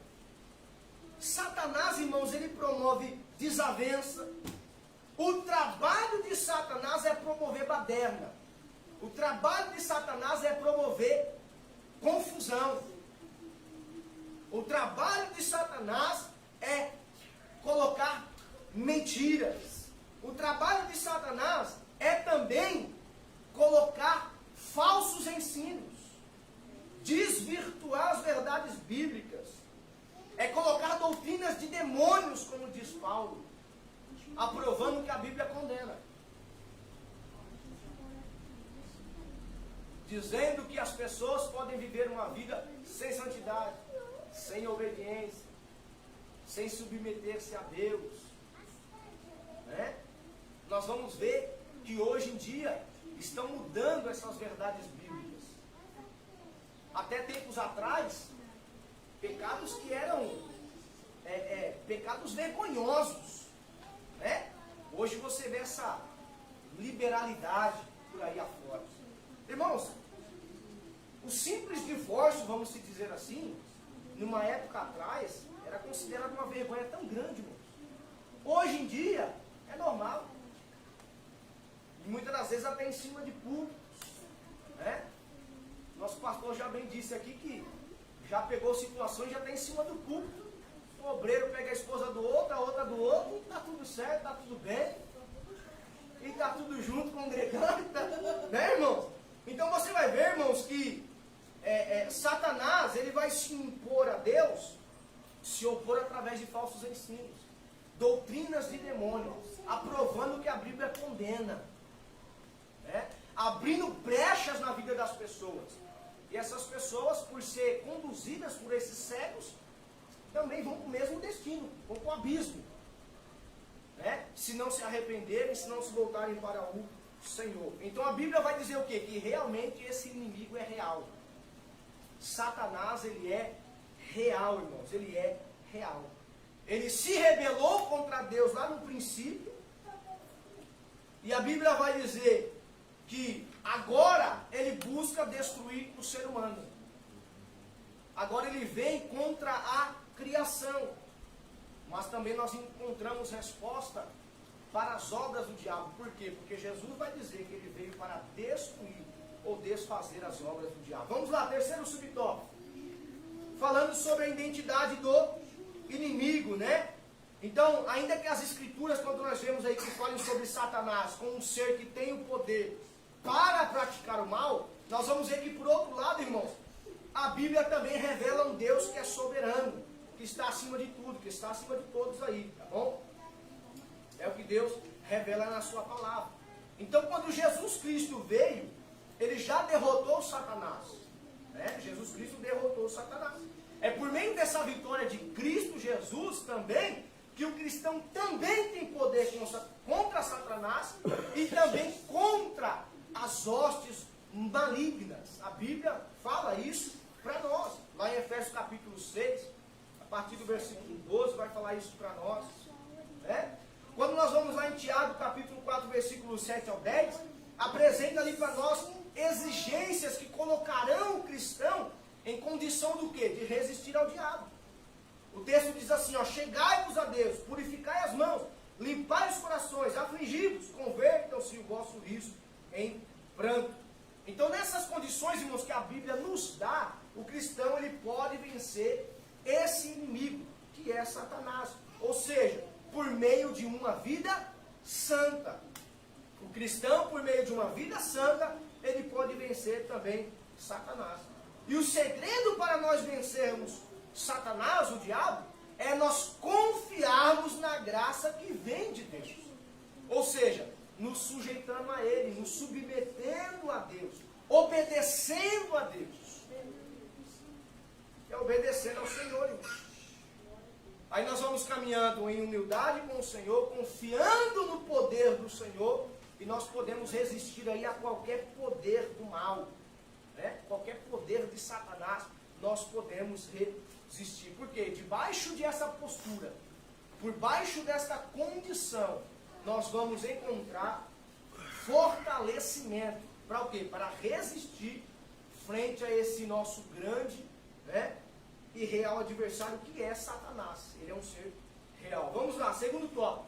Speaker 1: Satanás, irmãos, ele promove desavença. O trabalho de Satanás é promover baderna. O trabalho de Satanás é promover confusão. O trabalho de Satanás é colocar mentiras. O trabalho de Satanás é também colocar falsos ensinos, desvirtuar as verdades bíblicas, é colocar doutrinas de demônios, como diz Paulo, aprovando que a Bíblia condena, dizendo que as pessoas podem viver uma vida sem santidade, sem obediência, sem submeter-se a Deus, né? Nós vamos ver que hoje em dia estão mudando essas verdades bíblicas. Até tempos atrás, pecados que eram pecados vergonhosos, né? Hoje você vê essa liberalidade por aí afora. Irmãos, o simples divórcio, vamos se dizer assim, numa época atrás, era considerado uma vergonha tão grande, irmãos. Hoje em dia, é normal. E muitas das vezes até em cima de púlpitos, né? Nosso pastor já bem disse aqui que já pegou situações, já está em cima do púlpito. O obreiro pega a esposa do outro, a outra do outro, e está tudo certo, está tudo bem. E está tudo junto, congregando, tá, né, irmãos? Então você vai ver, irmãos, que Satanás, ele vai se impor a Deus, se opor através de falsos ensinos, doutrinas de demônio, aprovando que a Bíblia condena, né? Abrindo brechas na vida das pessoas. E essas pessoas, por ser conduzidas por esses cegos, também vão para o mesmo destino, vão para o abismo, né? Se não se arrependerem, se não se voltarem para o Senhor. Então a Bíblia vai dizer o quê? Que realmente esse inimigo é real. Satanás, ele é real, irmãos, ele é real. Ele se rebelou contra Deus lá no princípio, e a Bíblia vai dizer que agora ele busca destruir o ser humano. Agora ele vem contra a criação. Mas também nós encontramos resposta para as obras do diabo. Por quê? Porque Jesus vai dizer que ele veio para destruir ou desfazer as obras do diabo. Vamos lá, terceiro subtópico. Falando sobre a identidade do inimigo, né? Então, ainda que as escrituras, quando nós vemos aí que falam sobre Satanás como um ser que tem o poder para praticar o mal, nós vamos ver que, por outro lado, irmãos, a Bíblia também revela um Deus que é soberano, que está acima de tudo, que está acima de todos aí, tá bom? É o que Deus revela na sua palavra. Então, quando Jesus Cristo veio, ele já derrotou Satanás, né? Jesus Cristo derrotou Satanás. É por meio dessa vitória de Cristo Jesus também, que o cristão também tem poder contra Satanás e também contra as hostes malignas. A Bíblia fala isso para nós. Lá em Efésios capítulo 6, a partir do versículo 12, vai falar isso para nós, né? Quando nós vamos lá em Tiago capítulo 4, versículo 7 ao 10, apresenta ali para nós exigências que colocarão o cristão em condição do quê? De resistir ao diabo. O texto diz assim, ó: chegai-vos a Deus, purificai as mãos, limpai os corações, afligidos, convertam-se o vosso riso em pranto. Então, nessas condições, irmãos, que a Bíblia nos dá, o cristão ele pode vencer esse inimigo, que é Satanás. Ou seja, por meio de uma vida santa. O cristão, por meio de uma vida santa, ele pode vencer também Satanás. E o segredo para nós vencermos Satanás, o diabo, é nós confiarmos na graça que vem de Deus. Ou seja, nos sujeitando a Ele, nos submetendo a Deus. obedecendo a Deus. É obedecendo ao Senhor, irmão. Aí nós vamos caminhando em humildade com o Senhor, confiando no poder do Senhor, e nós podemos resistir aí a qualquer poder do mal, né? Qualquer poder de Satanás, nós podemos resistir. Por quê? Debaixo dessa postura, por baixo dessa condição, nós vamos encontrar fortalecimento. Para o quê? Para resistir frente a esse nosso grande, né, e real adversário, que é Satanás. Ele é um ser real. Vamos lá, segundo tópico.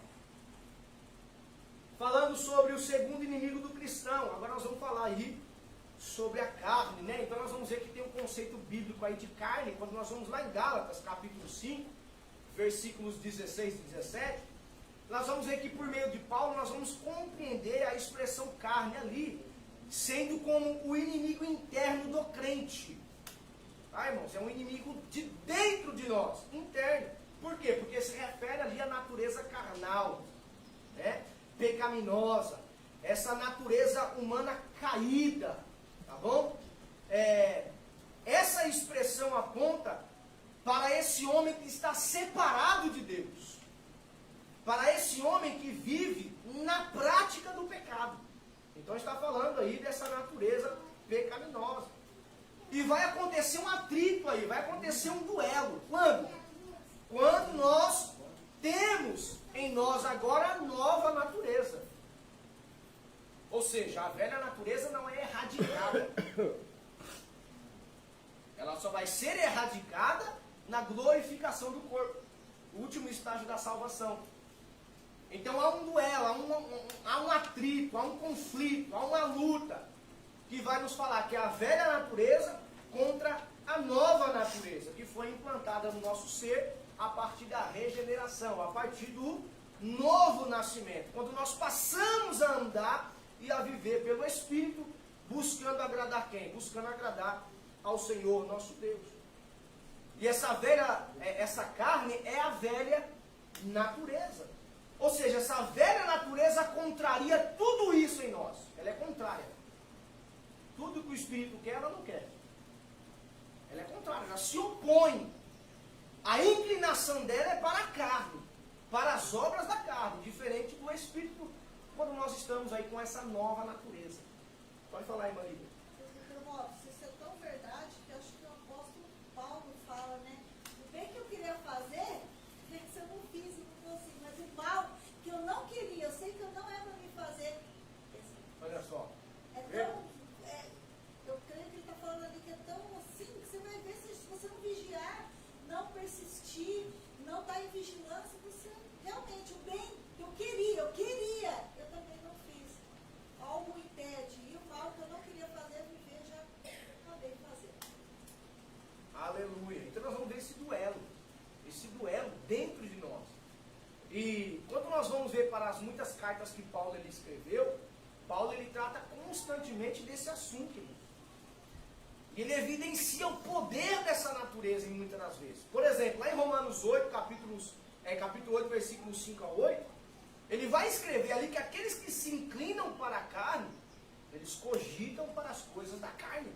Speaker 1: Falando sobre o segundo inimigo do cristão. Agora nós vamos falar aí sobre a carne, né? Então nós vamos ver que tem um conceito bíblico aí de carne, quando nós vamos lá em Gálatas, capítulo 5, versículos 16 e 17, nós vamos ver que por meio de Paulo nós vamos compreender a expressão carne ali, sendo como o inimigo interno do crente. Ah, irmãos, é um inimigo de dentro de nós, interno. Por quê? Porque se refere ali à natureza carnal, né? Pecaminosa, essa natureza humana caída, tá bom? Essa expressão aponta para esse homem que está separado de Deus, para esse homem que vive na prática do pecado. Então está falando aí dessa natureza pecaminosa. E vai acontecer um atrito aí, vai acontecer um duelo. Quando? Quando nós temos em nós agora a nova natureza. Ou seja, a velha natureza não é erradicada. Ela só vai ser erradicada na glorificação do corpo. O último estágio da salvação. Então há um duelo, há um atrito, há um conflito, há uma luta que vai nos falar que é a velha natureza contra a nova natureza, que foi implantada no nosso ser a partir da regeneração, a partir do novo nascimento. Quando nós passamos a andar e a viver pelo Espírito, buscando agradar quem? Buscando agradar ao Senhor nosso Deus. E essa carne é a velha natureza. Ou seja, essa velha natureza contraria tudo isso em nós. Ela é contrária. Tudo que o Espírito quer, ela não quer. Ela é contrária, ela se opõe. A inclinação dela é para a carne, para as obras da carne, diferente do Espírito, quando nós estamos aí com essa nova natureza. Pode falar aí, Marília.
Speaker 3: Isso é tão verdade que acho que o apóstolo Paulo fala, né? O bem que eu queria fazer, que eu não fiz e não consigo, mas o mal que eu não queria, eu sei que eu não é para me fazer.
Speaker 1: Olha só.
Speaker 3: É tão, eu creio que ele está falando ali que é tão assim, que você vai ver se você não vigiar, não persistir, não estar em vigilância, você realmente, o bem que eu queria, eu também não fiz. Algo impede, e o mal que eu não queria fazer, viver, já acabei fazendo.
Speaker 1: Aleluia. Então nós vamos ver esse duelo dentro de nós. E quando nós vamos ver para as muitas cartas que Paulo ele escreveu, Paulo ele trata constantemente desse assunto, irmão. E ele evidencia o poder dessa natureza em muitas das vezes. Por exemplo, lá em Romanos 8, capítulo 8, versículos 5 a 8, ele vai escrever ali que aqueles que se inclinam para a carne, eles cogitam para as coisas da carne.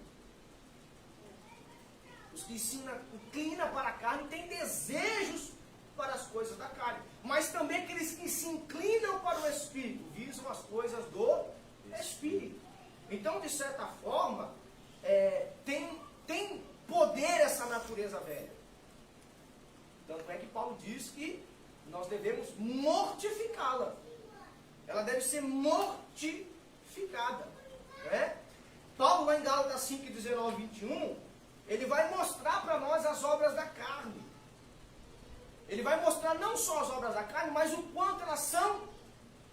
Speaker 1: Os que se inclinam para a carne têm desejos para as coisas da carne. Mas também aqueles que se inclinam para o Espírito, visam as coisas do Espírito. Então, de certa forma, tem poder essa natureza velha. Tanto é que Paulo diz que nós devemos mortificá-la. Ela deve ser mortificada. Né? Paulo, lá em Gálatas 5, 19 e 21, ele vai mostrar para nós as obras da carne. Ele vai mostrar não só as obras da carne, mas o quanto elas são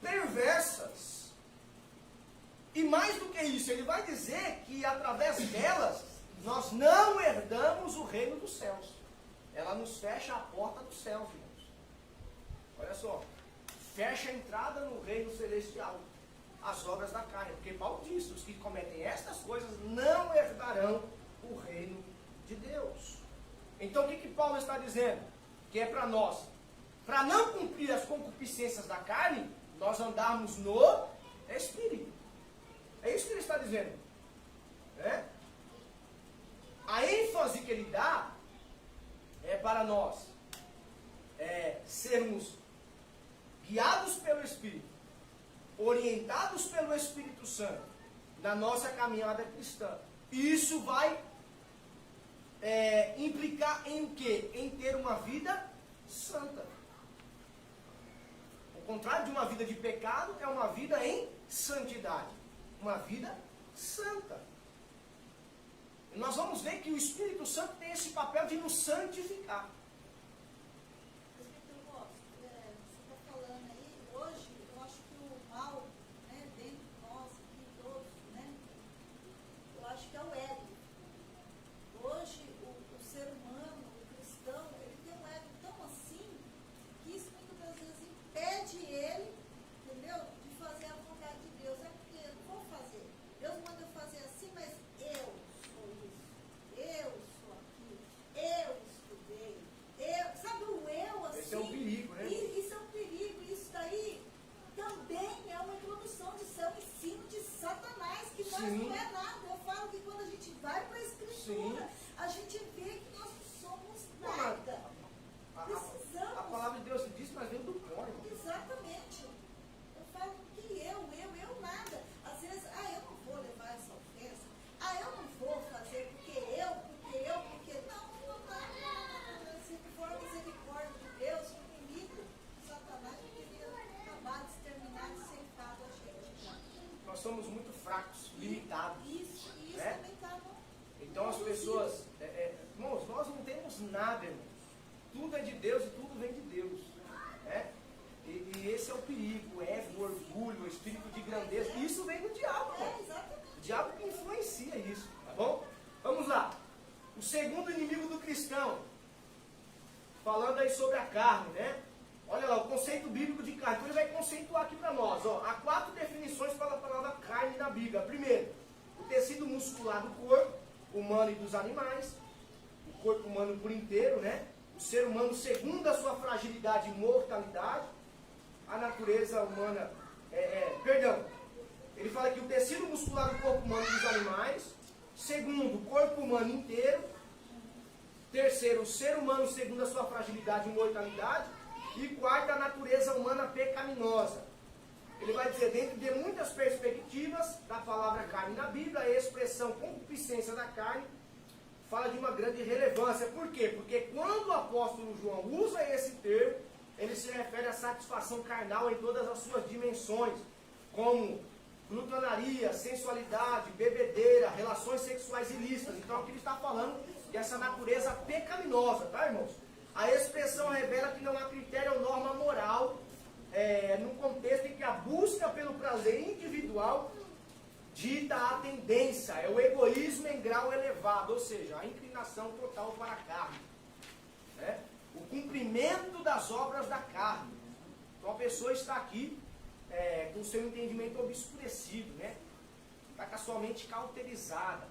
Speaker 1: perversas. E mais do que isso, ele vai dizer que através delas, nós não herdamos o reino dos céus. Ela nos fecha a porta dos céus, irmãos. Olha só, fecha a entrada no reino celestial, as obras da carne. Porque Paulo diz, os que cometem estas coisas não herdarão o reino de Deus. Então o que Paulo está dizendo? Que é para nós, para não cumprir as concupiscências da carne, nós andarmos no Espírito. É isso que ele está dizendo. né? A ênfase que ele dá é para nós sermos guiados pelo Espírito, orientados pelo Espírito Santo na nossa caminhada cristã. E isso vai implicar em o quê? Em ter uma vida santa. O contrário de uma vida de pecado é uma vida em santidade. Uma vida santa. E nós vamos ver que o Espírito Santo tem esse papel de nos santificar.
Speaker 3: Você está falando aí, hoje, eu acho que o mal, né, dentro de nós, aqui todos, né, eu acho que é o ego. Hoje, o ser humano, o cristão, ele tem um ego tão assim, que isso muitas das vezes impede ele, entendeu, de fazer a vontade de Deus. É porque eu não vou fazer. Deus manda eu fazer assim, mas eu sou isso. Eu sou aquilo. Eu estudei. Sabe o eu assim?
Speaker 1: Esse é um perigo, né?
Speaker 3: Isso é um perigo. Isso daí também é uma introdução de ser um ensino de Satanás, que nós
Speaker 1: Sim.
Speaker 3: não é nada. Eu falo que quando a gente vai para a Escritura, a gente vê que nós não somos nada. Precisamos.
Speaker 1: A palavra de Deus diz, mas vem do pó, irmão.
Speaker 3: Exatamente. Eu falo que eu nada. Às vezes, eu não vou levar essa ofensa. Eu não vou fazer porque não. Se for a misericórdia de Deus, comigo, Satanás deveria acabar de exterminar e ceifar a gente.
Speaker 1: Nós somos muito fracos, limitados.
Speaker 3: Isso
Speaker 1: né?
Speaker 3: também está no...
Speaker 1: Então as pessoas, irmãos, nós não temos nada, irmãos. Tudo é de Deus e tudo vem de Deus. Né? E esse é o perigo, o ego, o orgulho, o espírito de grandeza. Isso vem do diabo, irmão.
Speaker 3: Exatamente.
Speaker 1: O diabo que influencia isso, tá bom? Vamos lá. O segundo inimigo do cristão. Falando aí sobre a carne, né? Olha lá, o conceito bíblico de carne. Então ele vai conceituar aqui para nós. Ó. Há 4 definições para a palavra carne na Bíblia. Primeiro, o tecido muscular do corpo humano e dos animais. O corpo humano por inteiro, né? O ser humano segundo a sua fragilidade e mortalidade. A natureza humana... Ele fala que o tecido muscular do corpo humano e dos animais. Segundo, o corpo humano inteiro. Terceiro, o ser humano segundo a sua fragilidade e mortalidade. E quarto, a natureza humana pecaminosa. Ele vai dizer, dentro de muitas perspectivas da palavra carne na Bíblia, a expressão concupiscência da carne fala de uma grande relevância. Por quê? Porque quando o apóstolo João usa esse termo, ele se refere à satisfação carnal em todas as suas dimensões, como glutonaria, sensualidade, bebedeira, relações sexuais ilícitas. Então aqui ele está falando dessa natureza pecaminosa, tá, irmãos? A expressão revela que não há critério ou norma moral num contexto em que a busca pelo prazer individual dita a tendência, é o egoísmo em grau elevado, ou seja, a inclinação total para a carne. Né? O cumprimento das obras da carne. Então a pessoa está aqui com o seu entendimento obscurecido, né? Está com a sua mente cauterizada.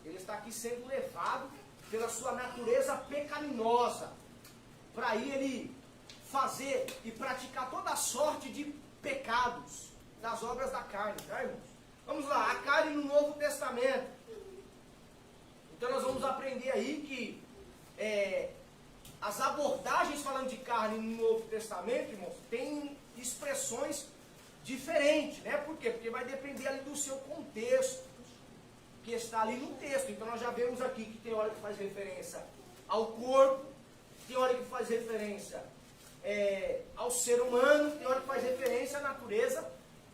Speaker 1: Ele está aqui sendo levado pela sua natureza pecaminosa, para aí ele fazer e praticar toda sorte de pecados das obras da carne, tá, irmãos? Vamos lá, a carne no Novo Testamento. Então nós vamos aprender aí que as abordagens falando de carne no Novo Testamento, irmãos, tem expressões diferentes, né? Por quê? Porque vai depender ali do seu contexto, que está ali no texto. Então nós já vemos aqui que tem hora que faz referência ao corpo, tem hora que faz referência ao ser humano, tem hora que faz referência à natureza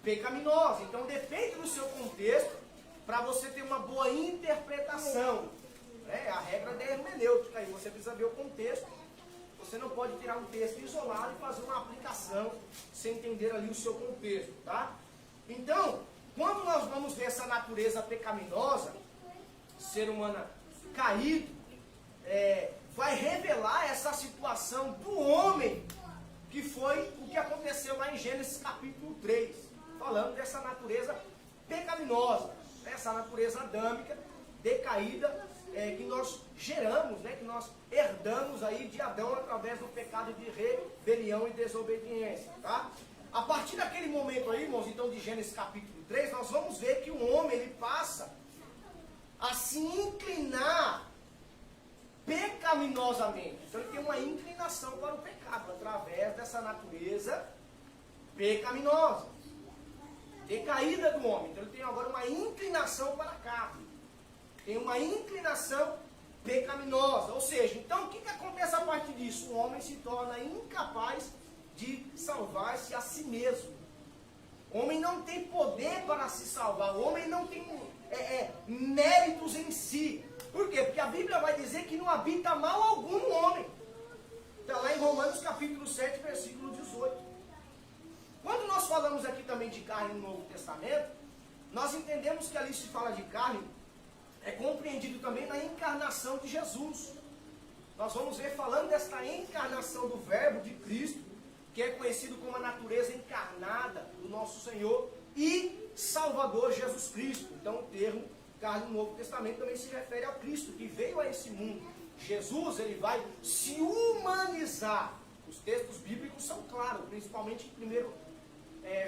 Speaker 1: pecaminosa. Então depende do seu contexto para você ter uma boa interpretação. A regra da hermenêutica aí, você precisa ver o contexto. Você não pode tirar um texto isolado e fazer uma aplicação sem entender ali o seu contexto, tá? Então, quando nós vamos ver essa natureza pecaminosa, ser humano caído, vai revelar essa situação do homem, que foi o que aconteceu lá em Gênesis capítulo 3, falando dessa natureza pecaminosa, essa natureza adâmica, decaída, que nós geramos, né, que nós herdamos aí de Adão através do pecado de rebelião e desobediência, tá? A partir daquele momento aí, irmãos, então de Gênesis capítulo 3, nós vamos ver que o homem, ele passa a se inclinar pecaminosamente. Então ele tem uma inclinação para o pecado, através dessa natureza pecaminosa, decaída do homem. Então ele tem agora uma inclinação para a carne. Tem uma inclinação pecaminosa. Ou seja, então o que acontece a partir disso? O homem se torna incapaz de salvar-se a si mesmo. O homem não tem poder para se salvar. O homem não tem méritos em si. Por quê? Porque a Bíblia vai dizer que não habita mal algum no homem. Está lá em Romanos capítulo 7, versículo 18. Quando nós falamos aqui também de carne no Novo Testamento, nós entendemos que ali se fala de carne, é compreendido também na encarnação de Jesus. Nós vamos ver falando desta encarnação do Verbo de Cristo, que é conhecido como a natureza encarnada do nosso Senhor e Salvador Jesus Cristo. Então o termo carne no Novo Testamento também se refere ao Cristo, que veio a esse mundo. Jesus, ele vai se humanizar. Os textos bíblicos são claros, principalmente em 1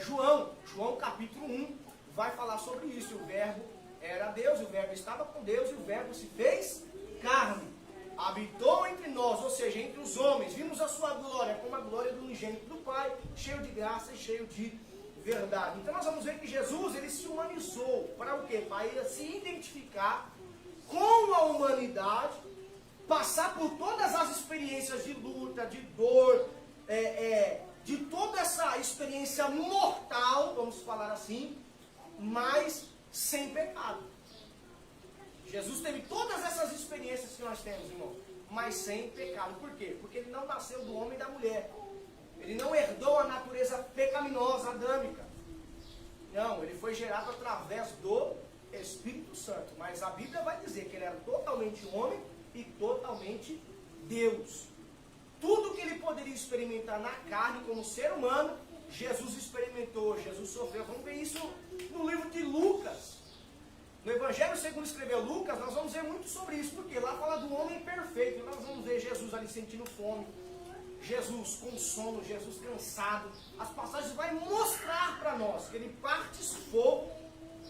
Speaker 1: João capítulo 1, vai falar sobre isso. O Verbo era Deus, o Verbo estava com Deus, e o Verbo se fez carne, habitou entre nós, ou seja, entre os homens. Vimos a sua glória, como a glória do unigênito do Pai, cheio de graça e cheio de verdade. Então nós vamos ver que Jesus, ele se humanizou. Para o quê? Para ele se identificar com a humanidade, passar por todas as experiências de luta, de dor, de toda essa experiência mortal, vamos falar assim, mas sem pecado. Jesus teve todas essas experiências que nós temos, irmão, mas sem pecado. Por quê? Porque ele não nasceu do homem e da mulher. Ele não herdou a natureza pecaminosa, adâmica. Não, ele foi gerado através do Espírito Santo. Mas a Bíblia vai dizer que ele era totalmente homem e totalmente Deus. Tudo que ele poderia experimentar na carne como ser humano, Jesus experimentou, Jesus sofreu. Vamos ver isso no livro de Lucas. No Evangelho segundo escreveu Lucas, nós vamos ver muito sobre isso, porque lá fala do homem perfeito. Nós vamos ver Jesus ali sentindo fome, Jesus com sono, Jesus cansado. As passagens vão mostrar para nós que ele participou,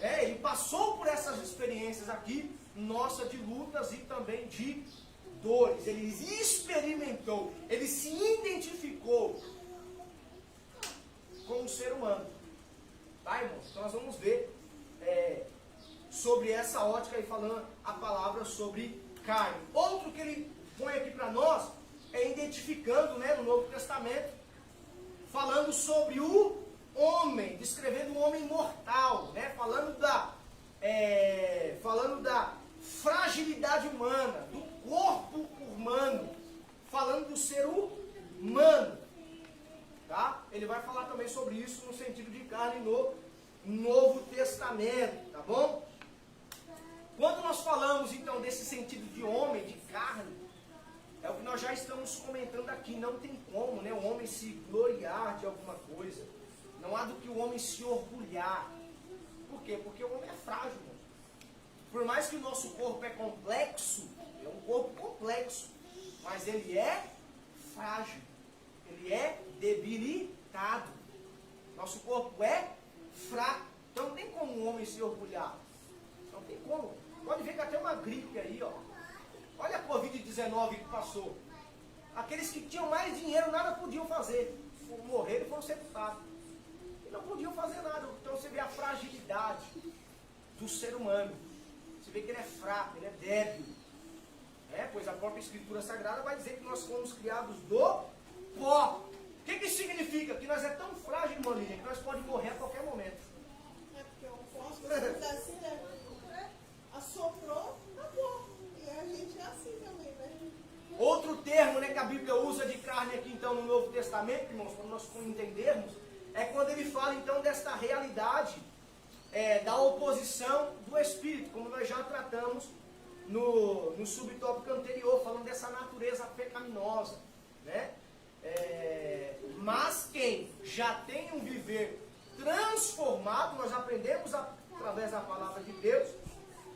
Speaker 1: ele passou por essas experiências aqui, nossa, de lutas e também de dores. Ele experimentou, ele se identificou com o ser humano. Tá, irmãos? Então nós vamos ver sobre essa ótica aí, falando a palavra sobre carne. Outro que ele põe aqui para nós é identificando, no Novo Testamento, falando sobre o homem, descrevendo o homem mortal, falando da fragilidade humana, do corpo humano, falando do ser humano. Tá? Ele vai falar também sobre isso no sentido de carne no Novo Testamento, tá bom? Quando nós falamos então desse sentido de homem, de carne, é o que nós já estamos comentando aqui. Não tem como, o homem se gloriar de alguma coisa. Não há do que o homem se orgulhar. Por quê? Porque o homem é frágil, irmão. Por mais que o nosso corpo é complexo, é um corpo complexo, mas ele é frágil, ele é debilitado. Nosso corpo é fraco. Então não tem como um homem se orgulhar. Não tem como. Pode ver que até uma gripe aí, ó. Olha a Covid-19 que passou. Aqueles que tinham mais dinheiro nada podiam fazer. Morreram e foram sepultados. E não podiam fazer nada. Então você vê a fragilidade do ser humano. Você vê que ele é fraco, ele é débil. Pois a própria Escritura Sagrada vai dizer que nós fomos criados do pó. O que significa? Que nós é tão frágil, irmã Lília, que nós podemos morrer a qualquer momento.
Speaker 4: Porque o fósforo assim, assoprou, acabou. E a gente é assim também,
Speaker 1: Outro termo que a Bíblia usa de carne aqui então no Novo Testamento, irmãos, para nós entendermos, é quando ele fala então desta realidade da oposição do Espírito, como nós já tratamos no subtópico anterior, falando dessa natureza pecaminosa, mas quem já tem um viver transformado, nós aprendemos através da palavra de Deus,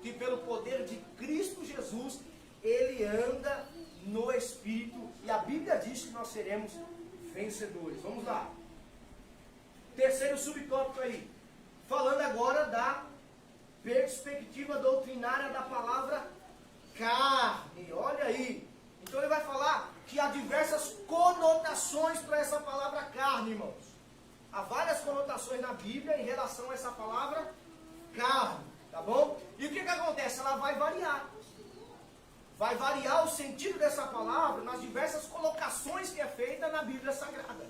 Speaker 1: que pelo poder de Cristo Jesus, ele anda no Espírito, e a Bíblia diz que nós seremos vencedores. Vamos lá. Terceiro subtópico aí, falando agora da perspectiva doutrinária da palavra carne. Olha aí. Então ele vai falar que há diversas conotações para essa palavra carne, irmãos. Há várias conotações na Bíblia em relação a essa palavra carne, tá bom? E o que acontece? Ela vai variar. Vai variar o sentido dessa palavra nas diversas colocações que é feita na Bíblia Sagrada.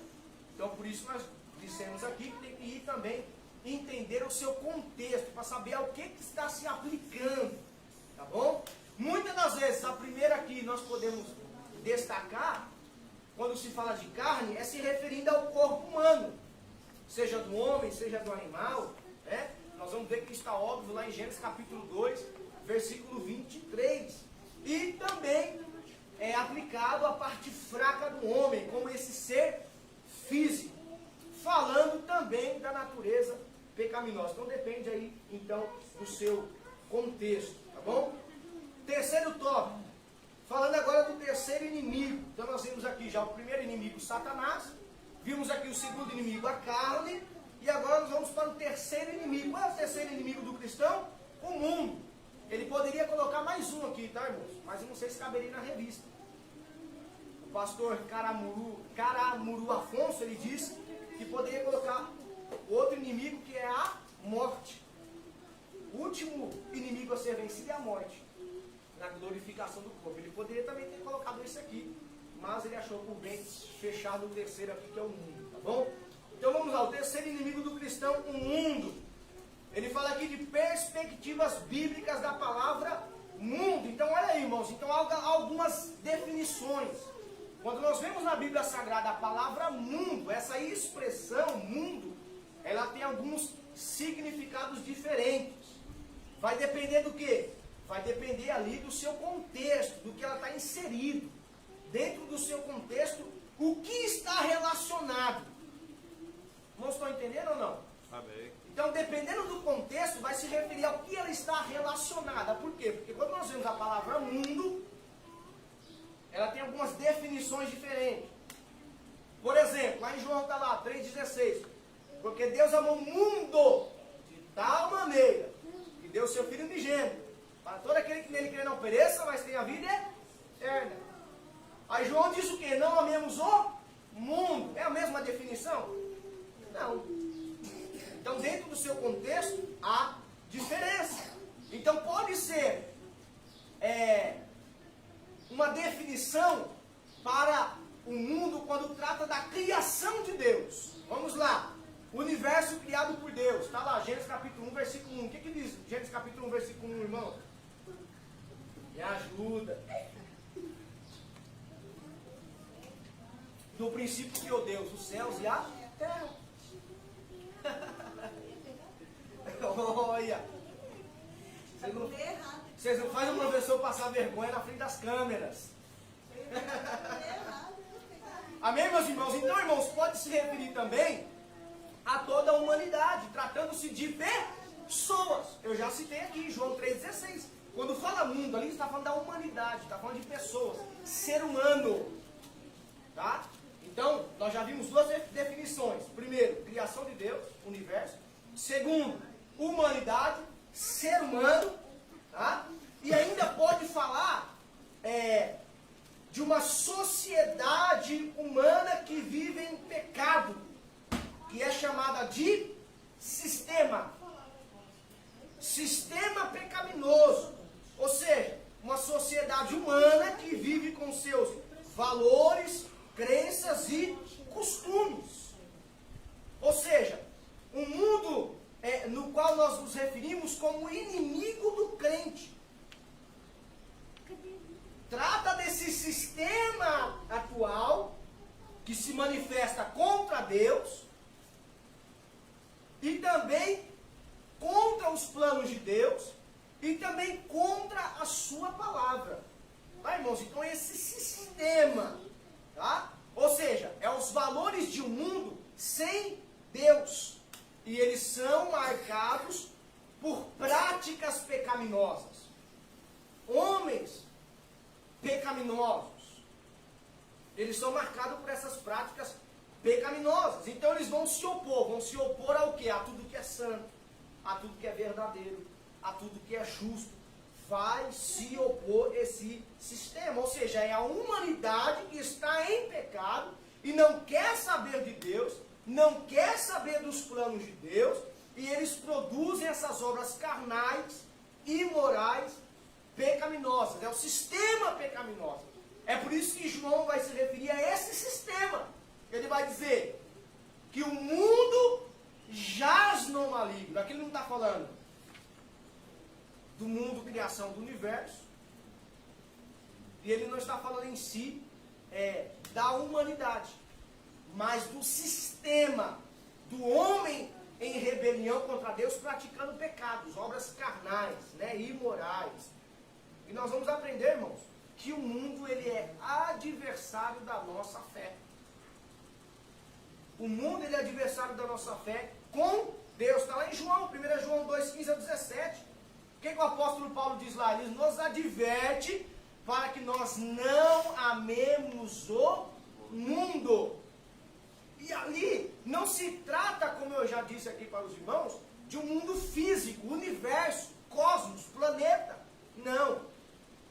Speaker 1: Então por isso nós dissemos aqui que tem que ir também entender o seu contexto, para saber ao que está se aplicando, tá bom? Muitas das vezes, a primeira que nós podemos destacar, quando se fala de carne, é se referindo ao corpo humano, seja do homem, seja do animal, né? Nós vamos ver que está óbvio lá em Gênesis capítulo 2, versículo 23, e também é aplicado à parte fraca do homem, como esse ser físico, falando também da natureza pecaminosa. Então depende aí, então, do seu contexto, tá bom? Terceiro tópico, falando agora do terceiro inimigo. Então nós vimos aqui já o primeiro inimigo, Satanás, vimos aqui o segundo inimigo, a carne, e agora nós vamos para o terceiro inimigo. Qual é o terceiro inimigo do cristão? O mundo. Ele poderia colocar mais um aqui, tá, irmãos? Mas eu não sei se caberia na revista. O pastor Caramuru Afonso, ele disse que poderia colocar outro inimigo, que é a morte. O último inimigo a ser vencido é a morte, na glorificação do corpo. Ele poderia também ter colocado esse aqui, mas ele achou por bem fechar no terceiro aqui, que é o mundo, tá bom? Então vamos lá, o terceiro inimigo do cristão, o mundo. Ele fala aqui de perspectivas bíblicas da palavra mundo. Então olha aí, irmãos, então há algumas definições. Quando nós vemos na Bíblia Sagrada a palavra mundo, essa expressão mundo, ela tem alguns significados diferentes. Vai depender do quê? Vai depender ali do seu contexto, do que ela está inserido. Dentro do seu contexto, o que está relacionado. Não estão entendendo ou não?
Speaker 2: Amém.
Speaker 1: Então, dependendo do contexto, vai se referir ao que ela está relacionada. Por quê? Porque quando nós vemos a palavra mundo, ela tem algumas definições diferentes. Por exemplo, lá em João está lá, 3,16. Porque Deus amou o mundo de tal maneira que deu o seu Filho unigênito, para todo aquele que nele crê não pereça, mas tenha vida eterna. Aí João diz o quê? Não amemos o mundo. É a mesma definição? Não. Então, dentro do seu contexto, há diferença. Então, pode ser uma definição para o mundo quando trata da criação de Deus. Vamos lá. O universo criado por Deus. Está lá, Gênesis capítulo 1, versículo 1. O que diz Gênesis capítulo 1, versículo 1, irmão? Me ajuda. No princípio criou Deus os céus e a terra. Olha. Vocês não fazem o professor passar vergonha na frente das câmeras. Amém, meus irmãos? Então, irmãos, pode se referir também a toda a humanidade, tratando-se de pessoas. Eu já citei aqui, João 3,16. Quando fala mundo, ali está falando da humanidade, está falando de pessoas, ser humano. Tá? Então, nós já vimos duas definições. Primeiro, criação de Deus, universo. Segundo, humanidade, ser humano. Tá? E ainda pode falar de uma sociedade humana que vive em pecado, que é chamada de sistema. Sistema pecaminoso. Ou seja, uma sociedade humana que vive com seus valores, crenças e costumes. Ou seja, um mundo no qual nós nos referimos como inimigo do crente. Trata desse sistema atual que se manifesta contra Deus e também contra os planos de Deus e também contra a sua palavra. Tá, irmãos? Então esse sistema, tá? Ou seja, é os valores de um mundo sem Deus. E eles são marcados por práticas pecaminosas. Homens pecaminosos. Eles são marcados por essas práticas pecaminosas. Então eles vão se opor ao quê? A tudo que é santo, a tudo que é verdadeiro, a tudo que é justo. Vai se opor esse sistema. Ou seja, é a humanidade que está em pecado e não quer saber de Deus, não quer saber dos planos de Deus, e eles produzem essas obras carnais, imorais, pecaminosas. É o sistema pecaminoso. É por isso que João vai se referir a esse sistema. Ele vai dizer que o mundo jaz no maligno. Aqui ele não está falando do mundo, criação do universo. E ele não está falando em si da humanidade, mas do sistema, do homem em rebelião contra Deus, praticando pecados, obras carnais, imorais. E nós vamos aprender, irmãos, que o mundo ele é adversário da nossa fé. O mundo ele é adversário da nossa fé com Deus. Está lá em João, 1 João 2, 15 a 17. O que o apóstolo Paulo diz lá? Ele nos adverte para que nós não amemos o mundo. E ali não se trata, como eu já disse aqui para os irmãos, de um mundo físico, universo, cosmos, planeta. Não.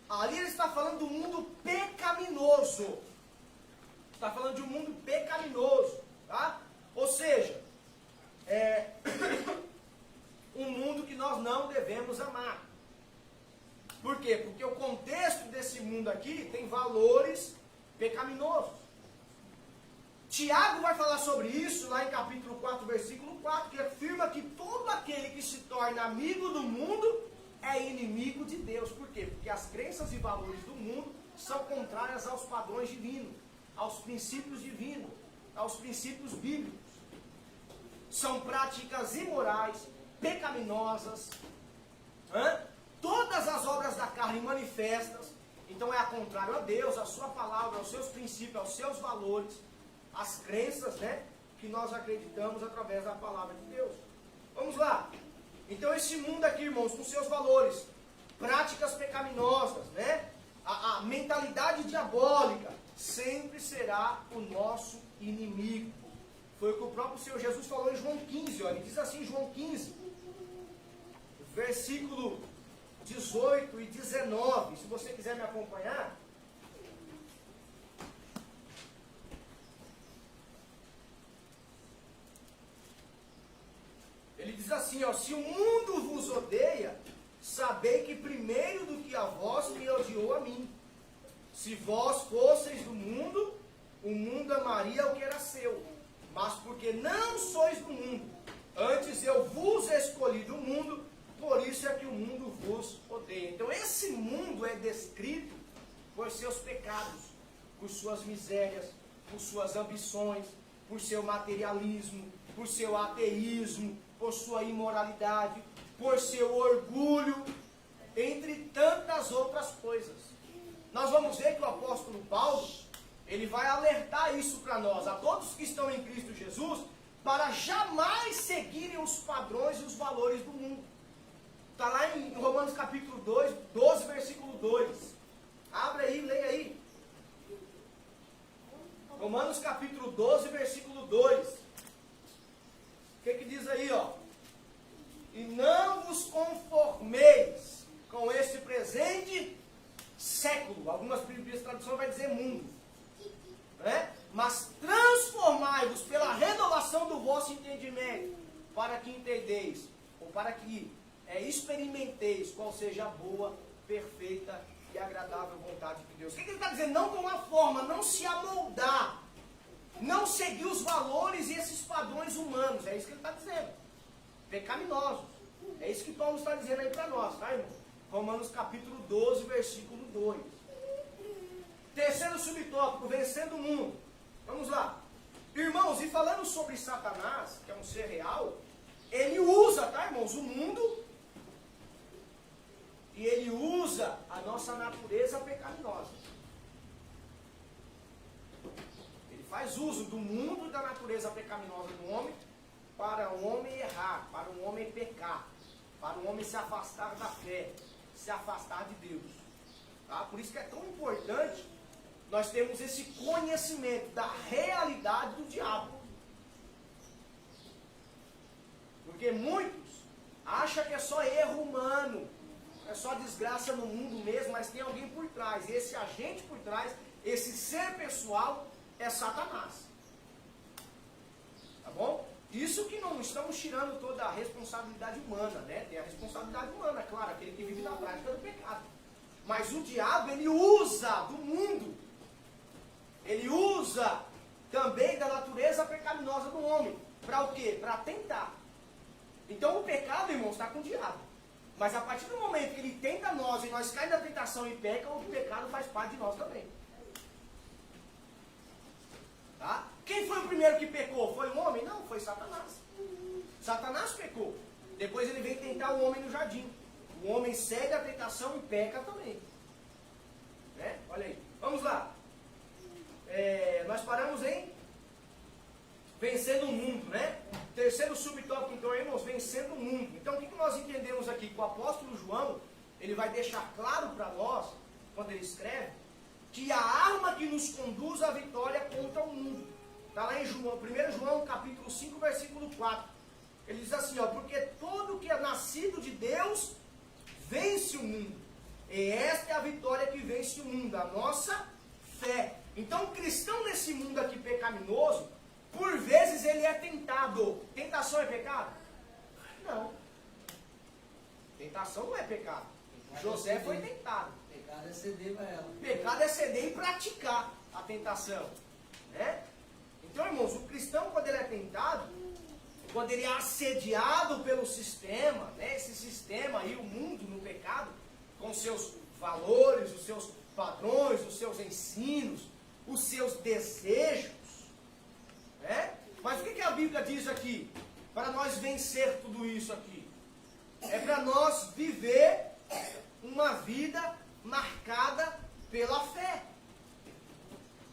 Speaker 1: Ali ele está falando do mundo pecaminoso. Está falando de um mundo pecaminoso. Tá? Ou seja, um mundo que nós não devemos amar. Por quê? Porque o contexto desse mundo aqui tem valores pecaminosos. Tiago vai falar sobre isso lá em capítulo 4, versículo 4, que afirma que todo aquele que se torna amigo do mundo é inimigo de Deus. Por quê? Porque as crenças e valores do mundo são contrárias aos padrões divinos, aos princípios divinos, aos princípios bíblicos. São práticas imorais, pecaminosas, todas as obras da carne manifestas. Então é a contrário a Deus, a sua palavra, aos seus princípios, aos seus valores, as crenças, que nós acreditamos através da palavra de Deus. Vamos lá. Então esse mundo aqui, irmãos, com seus valores, práticas pecaminosas, a mentalidade diabólica, sempre será o nosso inimigo. Foi o que o próprio Senhor Jesus falou em João 15, ele diz assim, João 15, versículo 18 e 19, se você quiser me acompanhar. Ele diz assim, se o mundo vos odeia, sabei que primeiro do que a vós me odiou a mim. Se vós fosseis do mundo, o mundo amaria o que era seu. Mas porque não sois do mundo, antes eu vos escolhi do mundo, por isso é que o mundo vos odeia. Então esse mundo é descrito por seus pecados, por suas misérias, por suas ambições, por seu materialismo, por seu ateísmo, por sua imoralidade, por seu orgulho, entre tantas outras coisas. Nós vamos ver que o apóstolo Paulo, ele vai alertar isso para nós, a todos que estão em Cristo Jesus, para jamais seguirem os padrões e os valores do mundo. Está lá em Romanos capítulo 12, versículo 2. Abre aí, leia aí. Romanos capítulo 12, versículo 2. O que diz aí, E não vos conformeis com este presente século. Algumas Bíblias traduções vai dizer mundo. Mas transformai-vos pela renovação do vosso entendimento, para que entendeis, ou para que experimenteis qual seja a boa, perfeita e agradável vontade de Deus. O que ele está dizendo? Não tomar forma, não se amoldar, não seguir os valores e esses padrões humanos. É isso que ele está dizendo. Pecaminosos. É isso que Paulo está dizendo aí para nós, tá, irmão? Romanos capítulo 12, versículo 2. Terceiro subtópico, vencendo o mundo. Vamos lá. Irmãos, e falando sobre Satanás, que é um ser real, ele usa, tá, irmãos, o mundo, e ele usa a nossa natureza pecaminosa. Ele faz uso do mundo e da natureza pecaminosa do homem para o homem errar, para o homem pecar, para o homem se afastar da fé, se afastar de Deus. Tá? Por isso que é tão importante nós termos esse conhecimento da realidade do diabo. Porque muitos acha que é só erro humano, é só desgraça no mundo mesmo, mas tem alguém por trás. Esse agente por trás, esse ser pessoal é Satanás. Tá bom? Isso que não estamos tirando toda a responsabilidade humana, né? Tem a responsabilidade humana, claro, aquele que vive na prática do pecado. Mas o diabo, ele usa do mundo, ele usa também da natureza pecaminosa do homem. Para o quê? Para tentar. Então o pecado, irmãos, está com o diabo. Mas a partir do momento que ele tenta nós e nós caímos na tentação e peca, o pecado faz parte de nós também. Tá? Quem foi o primeiro que pecou? Foi o homem? Não, foi Satanás. Satanás pecou. Depois ele vem tentar o homem no jardim. O homem cede à tentação e peca também. Né? Olha aí. Vamos lá. Nós paramos em vencendo o mundo, né? Terceiro subtópico, então, irmãos, vencendo o mundo. Então, o que nós entendemos aqui? Que o apóstolo João, ele vai deixar claro para nós, quando ele escreve, que a arma que nos conduz à vitória contra o mundo. Está lá em João, 1 João, capítulo 5, versículo 4. Ele diz assim, ó, porque todo que é nascido de Deus vence o mundo. E esta é a vitória que vence o mundo, a nossa fé. Então, o cristão nesse mundo aqui pecaminoso, por vezes ele é tentado. Tentação é pecado? Não. Tentação não é pecado. José foi tentado.
Speaker 5: Pecado é ceder para ela.
Speaker 1: Pecado é ceder e praticar a tentação. Né? Então, irmãos, o cristão, quando ele é tentado, quando ele é assediado pelo sistema, né? Esse sistema aí, o mundo no pecado, com seus valores, os seus padrões, os seus ensinos, os seus desejos, né? Mas o que a Bíblia diz aqui? Para nós vencer tudo isso aqui. É para nós viver uma vida marcada pela fé.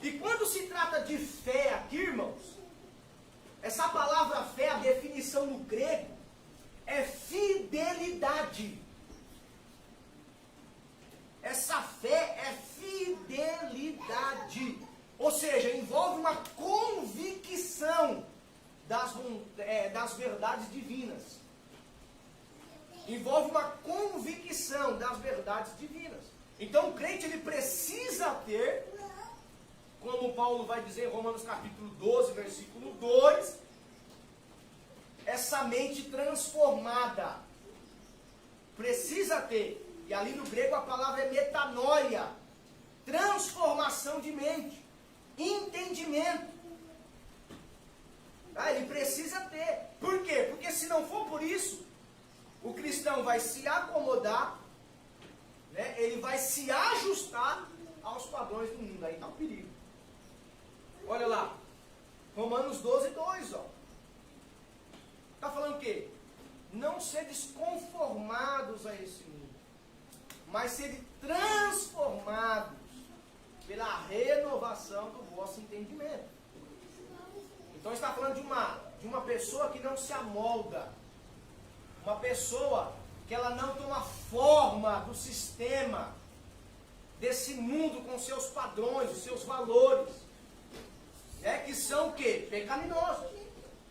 Speaker 1: E quando se trata de fé aqui, irmãos, essa palavra fé, a definição no grego, é fidelidade. Essa fé é fidelidade. Ou seja, envolve uma convicção das verdades divinas. Envolve uma convicção das verdades divinas. Então o crente, ele precisa ter, como Paulo vai dizer em Romanos capítulo 12, versículo 2, essa mente transformada. Precisa ter. E ali no grego a palavra é metanoia. Transformação de mente. Entendimento. Ele precisa ter. Por quê? Porque se não for por isso, o cristão vai se acomodar, né? Ele vai se ajustar aos padrões do mundo. Aí está o perigo. Olha lá. Romanos 12, 2. Está falando o quê? Não sedes conformados a esse mundo, mas sede transformados pela renovação do vosso entendimento. Então está falando de uma pessoa que não se amolda. Uma pessoa que ela não toma forma do sistema, desse mundo com seus padrões, os seus valores. Que são o quê? Pecaminosos.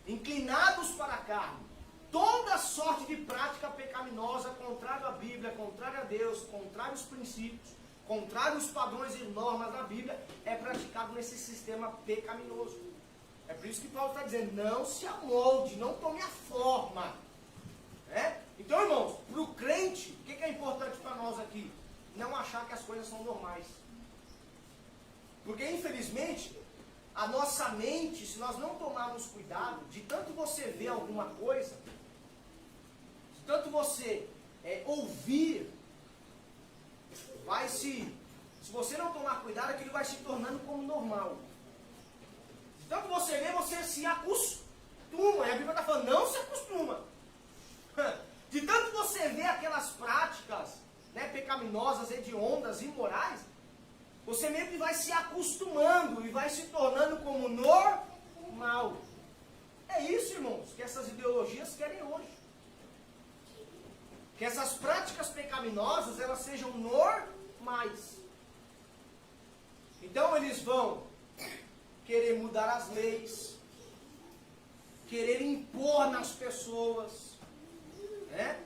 Speaker 1: Inclinados para a carne. Toda sorte de prática pecaminosa, contrário à Bíblia, contrário a Deus, contrário aos princípios, contrário aos padrões e normas da Bíblia, é praticado nesse sistema pecaminoso. É por isso que Paulo está dizendo, não se amolde, não tome a forma. Então, irmãos, para o crente, o que é importante para nós aqui? Não achar que as coisas são normais. Porque, infelizmente, a nossa mente, se nós não tomarmos cuidado, de tanto você ver alguma coisa, de tanto você ouvir, se você não tomar cuidado, aquilo vai se tornando como normal. De tanto você ver, você se acostuma. E a Bíblia está falando, não se acostuma. De tanto você ver aquelas práticas, né, pecaminosas, hediondas, imorais, você meio que vai se acostumando e vai se tornando como normal. É isso, irmãos, que essas ideologias querem hoje. Que essas práticas pecaminosas, elas sejam normais. Então eles vão querer mudar as leis, querer impor nas pessoas, né?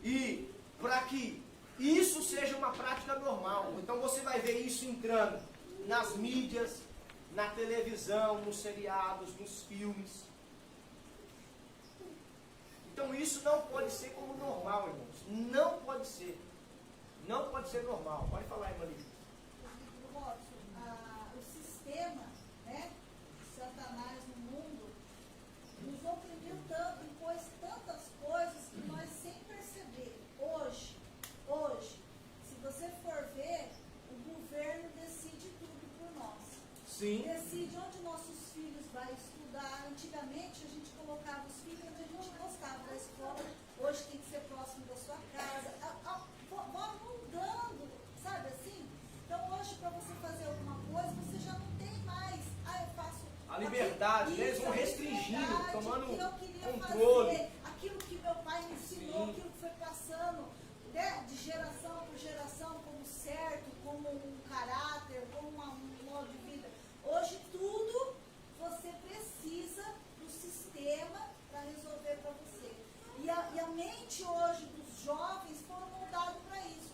Speaker 1: E para que isso seja uma prática normal. Então você vai ver isso entrando nas mídias, na televisão, nos seriados, nos filmes. Então isso não pode ser como normal, irmãos. Não pode ser. Não pode ser normal. Pode falar, irmã Lídia.
Speaker 3: O sistema, né, de Satanás no mundo nos oprimiu tanto, impôs tantas coisas que nós sem perceber. Hoje, se você for ver, o governo decide tudo por nós.
Speaker 1: Sim.
Speaker 3: Decide onde nossos filhos vão estudar. Antigamente a gente colocava os filhos onde a gente gostava da escola. Hoje tem que ser próximo da sua casa. Vai mudando, sabe assim? Então hoje para você fazer alguma coisa, você já não tem mais. Eu faço
Speaker 1: A liberdade,
Speaker 3: aquilo,
Speaker 1: eles vão
Speaker 3: a
Speaker 1: restringindo,
Speaker 3: liberdade,
Speaker 1: tomando
Speaker 3: que eu queria
Speaker 1: controle.
Speaker 3: fazer, aquilo que meu pai me ensinou,
Speaker 1: Sim.
Speaker 3: aquilo que foi passando, né, de geração por geração, como certo, como um caráter, como um modo de vida. Hoje tudo você precisa do sistema para resolver para você. E a mente hoje dos jovens foram moldados para isso.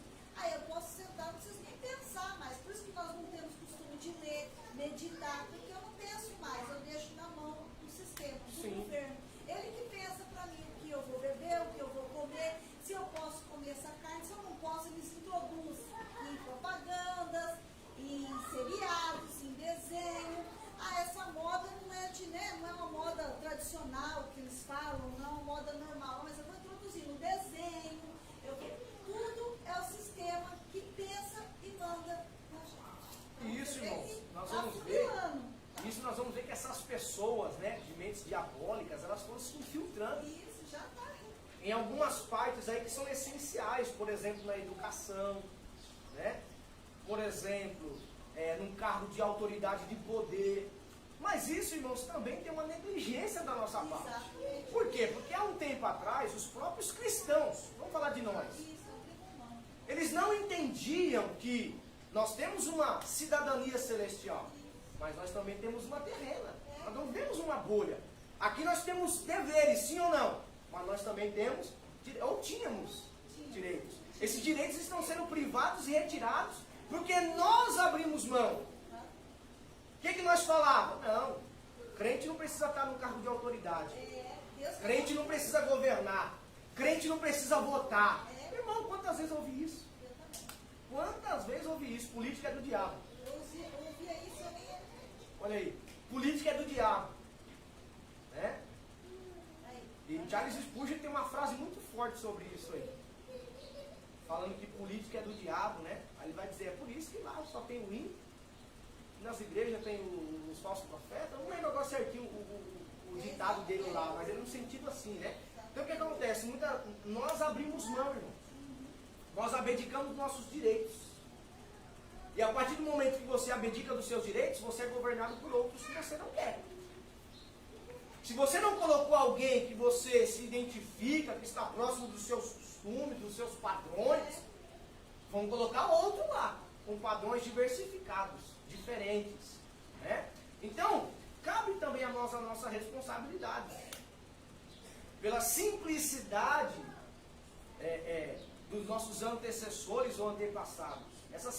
Speaker 3: Eu posso sentar, não preciso nem pensar mais. Por isso que nós não temos costume de ler, meditar, porque eu não penso mais, eu deixo na mão do sistema, do
Speaker 1: Sim.
Speaker 3: governo. Ele que pensa para mim o que eu vou beber, o que eu vou comer, se eu posso comer essa carne, se eu não posso, eles introduzem em propagandas, em seriados, em desenho. Essa moda não é, não é uma moda tradicional que eles falam, não é uma moda normal, mas eu vou introduzir no desenho, tudo é o sistema que pensa e manda na gente.
Speaker 1: Isso, irmãos, nós
Speaker 3: Tá
Speaker 1: vamos ver.
Speaker 3: flutuando.
Speaker 1: Isso nós vamos ver que essas pessoas, né, de mentes diabólicas, elas foram se infiltrando
Speaker 3: Isso, já está.
Speaker 1: em algumas partes aí que são essenciais, por exemplo, na educação, né? Por exemplo, num cargo de autoridade de poder. Mas isso, irmãos, também tem uma negligência da nossa parte.
Speaker 3: Exatamente.
Speaker 1: Por quê? Porque há um tempo atrás, os próprios cristãos, vamos falar de nós,
Speaker 3: Isso, não tem como.
Speaker 1: eles não entendiam que nós temos uma cidadania celestial, mas nós também temos uma terrena. Nós não temos uma bolha. Aqui nós temos deveres, sim ou não? Mas nós também temos, ou tínhamos, direitos. Esses direitos estão sendo privados e retirados porque nós abrimos mão. O que nós falávamos? Não, crente não precisa estar no cargo de autoridade. Crente não precisa governar. Crente não precisa votar. Irmão, quantas vezes eu ouvi isso? Quantas vezes eu ouvi isso? Política é do diabo.
Speaker 3: Eu ouvia isso, eu nem ia.
Speaker 1: Olha aí, política é do diabo. Né? E Charles Spurgeon tem uma frase muito forte sobre isso aí. Falando que política é do diabo, né? Aí ele vai dizer, é por isso que lá só tem o ímpio. Nas igrejas tem os falsos profetas. Eu não lembro agora certinho o ditado dele lá, mas é no sentido assim, né? Então o que acontece? Nós abrimos mão, irmão. Nós abdicamos dos nossos direitos. E a partir do momento que você abdica dos seus direitos, você é governado por outros que você não quer. Se você não colocou alguém que você se identifica, que está próximo dos seus costumes, dos seus padrões, vamos colocar outro lá, com padrões diversificados, diferentes. Né? Então, cabe também a nós a nossa responsabilidade. Pela simplicidade dos nossos antecessores ou antepassados. Essa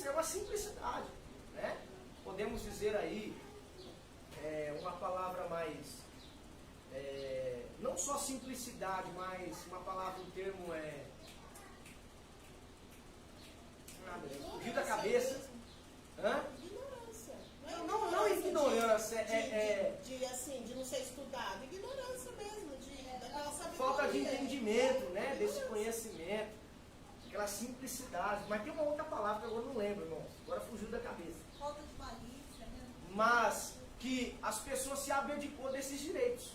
Speaker 1: é uma simplicidade. Né? Podemos dizer aí uma palavra mais... não só simplicidade, mas uma palavra, um termo fugiu da cabeça. Hã?
Speaker 4: Ignorância.
Speaker 1: Não ignorância,
Speaker 4: de não ser estudado. Ignorância mesmo, daquela sabedoria.
Speaker 1: falta de entendimento, né? Desse conhecimento, aquela simplicidade. Mas tem uma outra palavra que eu não lembro, irmão. Agora fugiu da cabeça.
Speaker 3: Falta de malícia, né?
Speaker 1: Mas que as pessoas se abdicou desses direitos.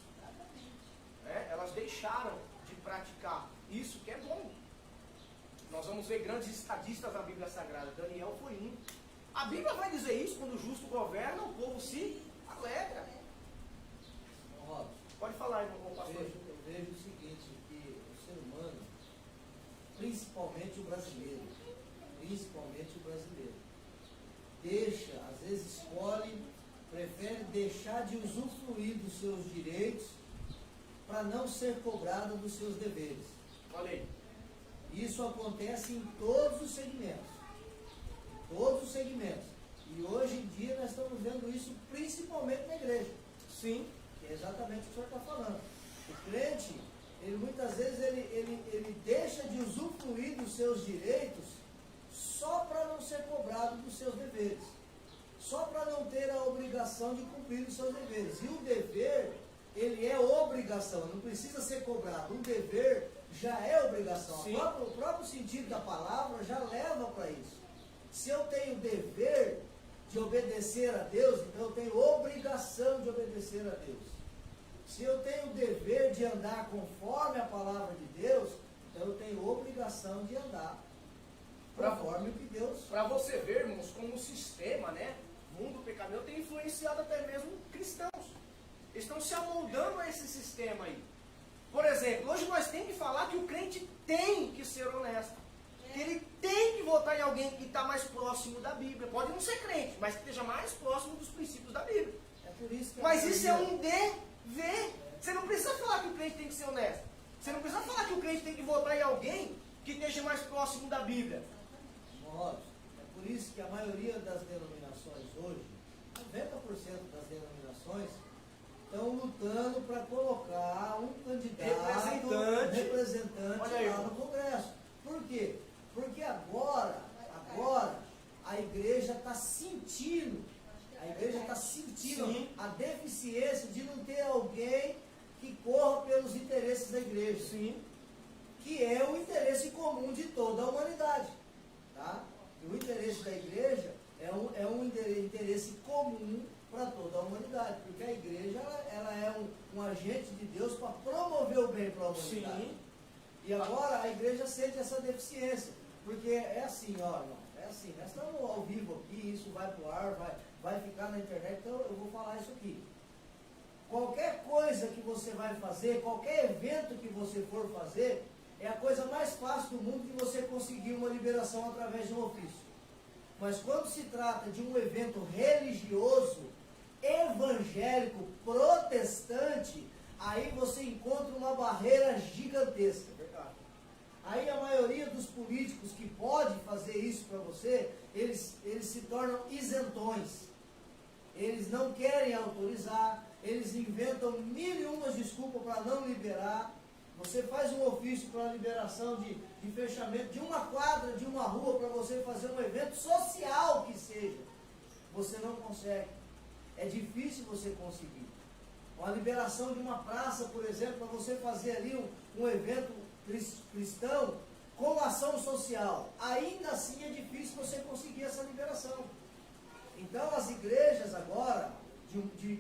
Speaker 1: Né? Elas deixaram de praticar isso, que é bom. Nós vamos ver grandes estadistas na Bíblia Sagrada. Daniel foi um. A Bíblia vai dizer isso: quando o justo governa, o povo se alegra.
Speaker 2: Robson,
Speaker 1: Pode falar, irmão, pastor.
Speaker 2: eu vejo o seguinte, que o ser humano, principalmente o brasileiro, deixa, às vezes escolhe, prefere deixar de usufruir dos seus direitos
Speaker 5: para não ser cobrada dos seus deveres.
Speaker 1: Olha aí.
Speaker 5: Isso acontece em todos os segmentos. Todos os segmentos. E hoje em dia nós estamos vendo isso principalmente na igreja.
Speaker 1: Sim.
Speaker 5: Que é exatamente o que o senhor está falando. O crente, ele muitas vezes ele deixa de usufruir dos seus direitos só para não ser cobrado dos seus deveres. Só para não ter a obrigação de cumprir os seus deveres. E o dever, ele é obrigação, não precisa ser cobrado. O dever já é obrigação. O próprio sentido da palavra já leva para isso. Se eu tenho dever de obedecer a Deus, então eu tenho obrigação de obedecer a Deus. Se eu tenho o dever de andar conforme a palavra de Deus, então eu tenho obrigação de andar conforme o que Deus...
Speaker 1: Para você ver, irmãos, como o sistema, né? O mundo pecaminoso tem influenciado até mesmo cristãos. Estão se amoldando a esse sistema aí. Por exemplo, hoje nós temos que falar que o crente tem que ser honesto. Que ele tem que votar em alguém que está mais próximo da Bíblia. Pode não ser crente, mas que esteja mais próximo dos princípios da Bíblia.
Speaker 5: É por isso que
Speaker 1: mas isso é um dever. Você não precisa falar que o crente tem que ser honesto. Você não precisa falar que o crente tem que votar em alguém que esteja mais próximo da Bíblia.
Speaker 5: É por isso que a maioria das denominações hoje, 90% das denominações, estão lutando para colocar um candidato, representante
Speaker 1: aí,
Speaker 5: lá no Congresso. Por quê? Porque agora a igreja está sentindo,
Speaker 1: Sim.
Speaker 5: a deficiência de não ter alguém que corra pelos interesses da igreja.
Speaker 1: Sim.
Speaker 5: Que é o interesse comum de toda a humanidade. Tá? E o interesse da igreja é um interesse comum para toda a humanidade, porque a igreja ela é um agente de Deus para promover o bem para a humanidade.
Speaker 1: Sim.
Speaker 5: E agora a igreja sente essa deficiência, porque é assim, ó, irmão, é assim, nós estamos ao vivo aqui, isso vai para o ar, vai ficar na internet, então eu vou falar isso aqui. Qualquer coisa que você vai fazer, qualquer evento que você for fazer, é a coisa mais fácil do mundo de você conseguir uma liberação através de um ofício. Mas quando se trata de um evento religioso, evangélico, protestante, aí você encontra uma barreira gigantesca. Aí a maioria dos políticos que pode fazer isso para você, eles se tornam isentões. Eles não querem autorizar, eles inventam mil e umas desculpas para não liberar. Você faz um ofício para liberação de fechamento de uma quadra, de uma rua, para você fazer um evento social que seja. Você não consegue. É difícil você conseguir. Uma liberação de uma praça, por exemplo, para você fazer ali um evento cristão com ação social. Ainda assim é difícil você conseguir essa liberação. Então as igrejas agora,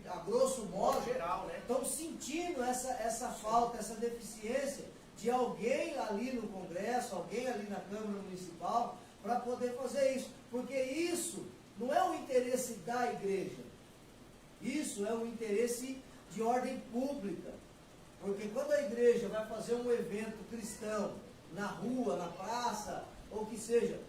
Speaker 5: a grosso modo,
Speaker 1: geral, né?
Speaker 5: estão sentindo essa falta, essa deficiência de alguém ali no Congresso, alguém ali na Câmara Municipal, para poder fazer isso. Porque isso não é um interesse da igreja. Isso é um interesse de ordem pública. Porque quando a igreja vai fazer um evento cristão na rua, na praça, ou que seja,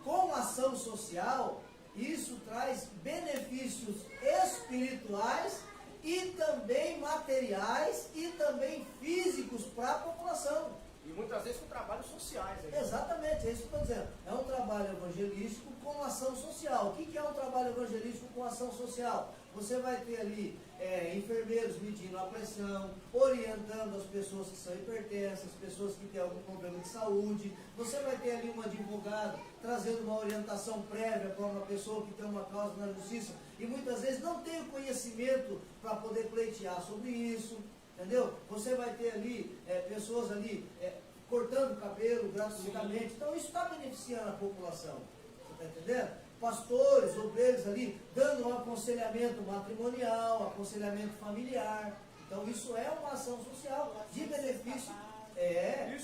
Speaker 5: com ação social, isso traz benefícios espirituais e também materiais e também físicos para a população.
Speaker 1: E muitas vezes com trabalhos sociais. Aí.
Speaker 5: Exatamente, é isso que eu estou dizendo. É um trabalho evangelístico com ação social. O que é um trabalho evangelístico com ação social? Você vai ter ali enfermeiros medindo a pressão, orientando as pessoas que são hipertensas, pessoas que têm algum problema de saúde. Você vai ter ali um advogado trazendo uma orientação prévia para uma pessoa que tem uma causa na justiça e muitas vezes não tem o conhecimento para poder pleitear sobre isso. Entendeu? Você vai ter ali pessoas ali cortando o cabelo gratuitamente. Sim. Então isso está beneficiando a população. Você está entendendo? Pastores, obreiros ali, dando um aconselhamento matrimonial, aconselhamento familiar. Então isso é uma ação social de benefício.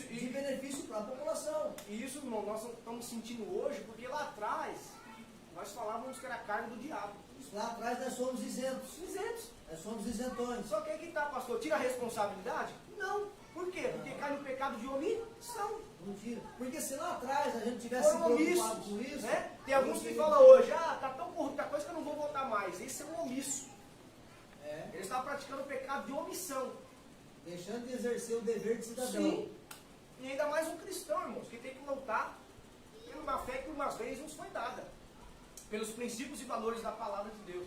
Speaker 5: De benefício para a população.
Speaker 1: E isso, irmão, nós estamos sentindo hoje, porque lá atrás nós falávamos que era carne do diabo.
Speaker 5: Lá atrás nós somos isentos. Nós somos isentões.
Speaker 1: Só que aí que está, pastor? Tira a responsabilidade? Não. Por quê? Porque cai no pecado de omissão.
Speaker 5: Não tira. Porque se lá atrás a gente tivesse preocupado com isso...
Speaker 1: Né? Tem alguns que falam hoje, está tão corrupta a coisa que eu não vou votar mais. Esse é um omisso. Ele está praticando o pecado de omissão.
Speaker 5: Deixando de exercer o dever de cidadão.
Speaker 1: Sim. E ainda mais um cristão, irmãos, que tem que lutar por uma fé que uma vez nos foi dada. Pelos princípios e valores da palavra de Deus.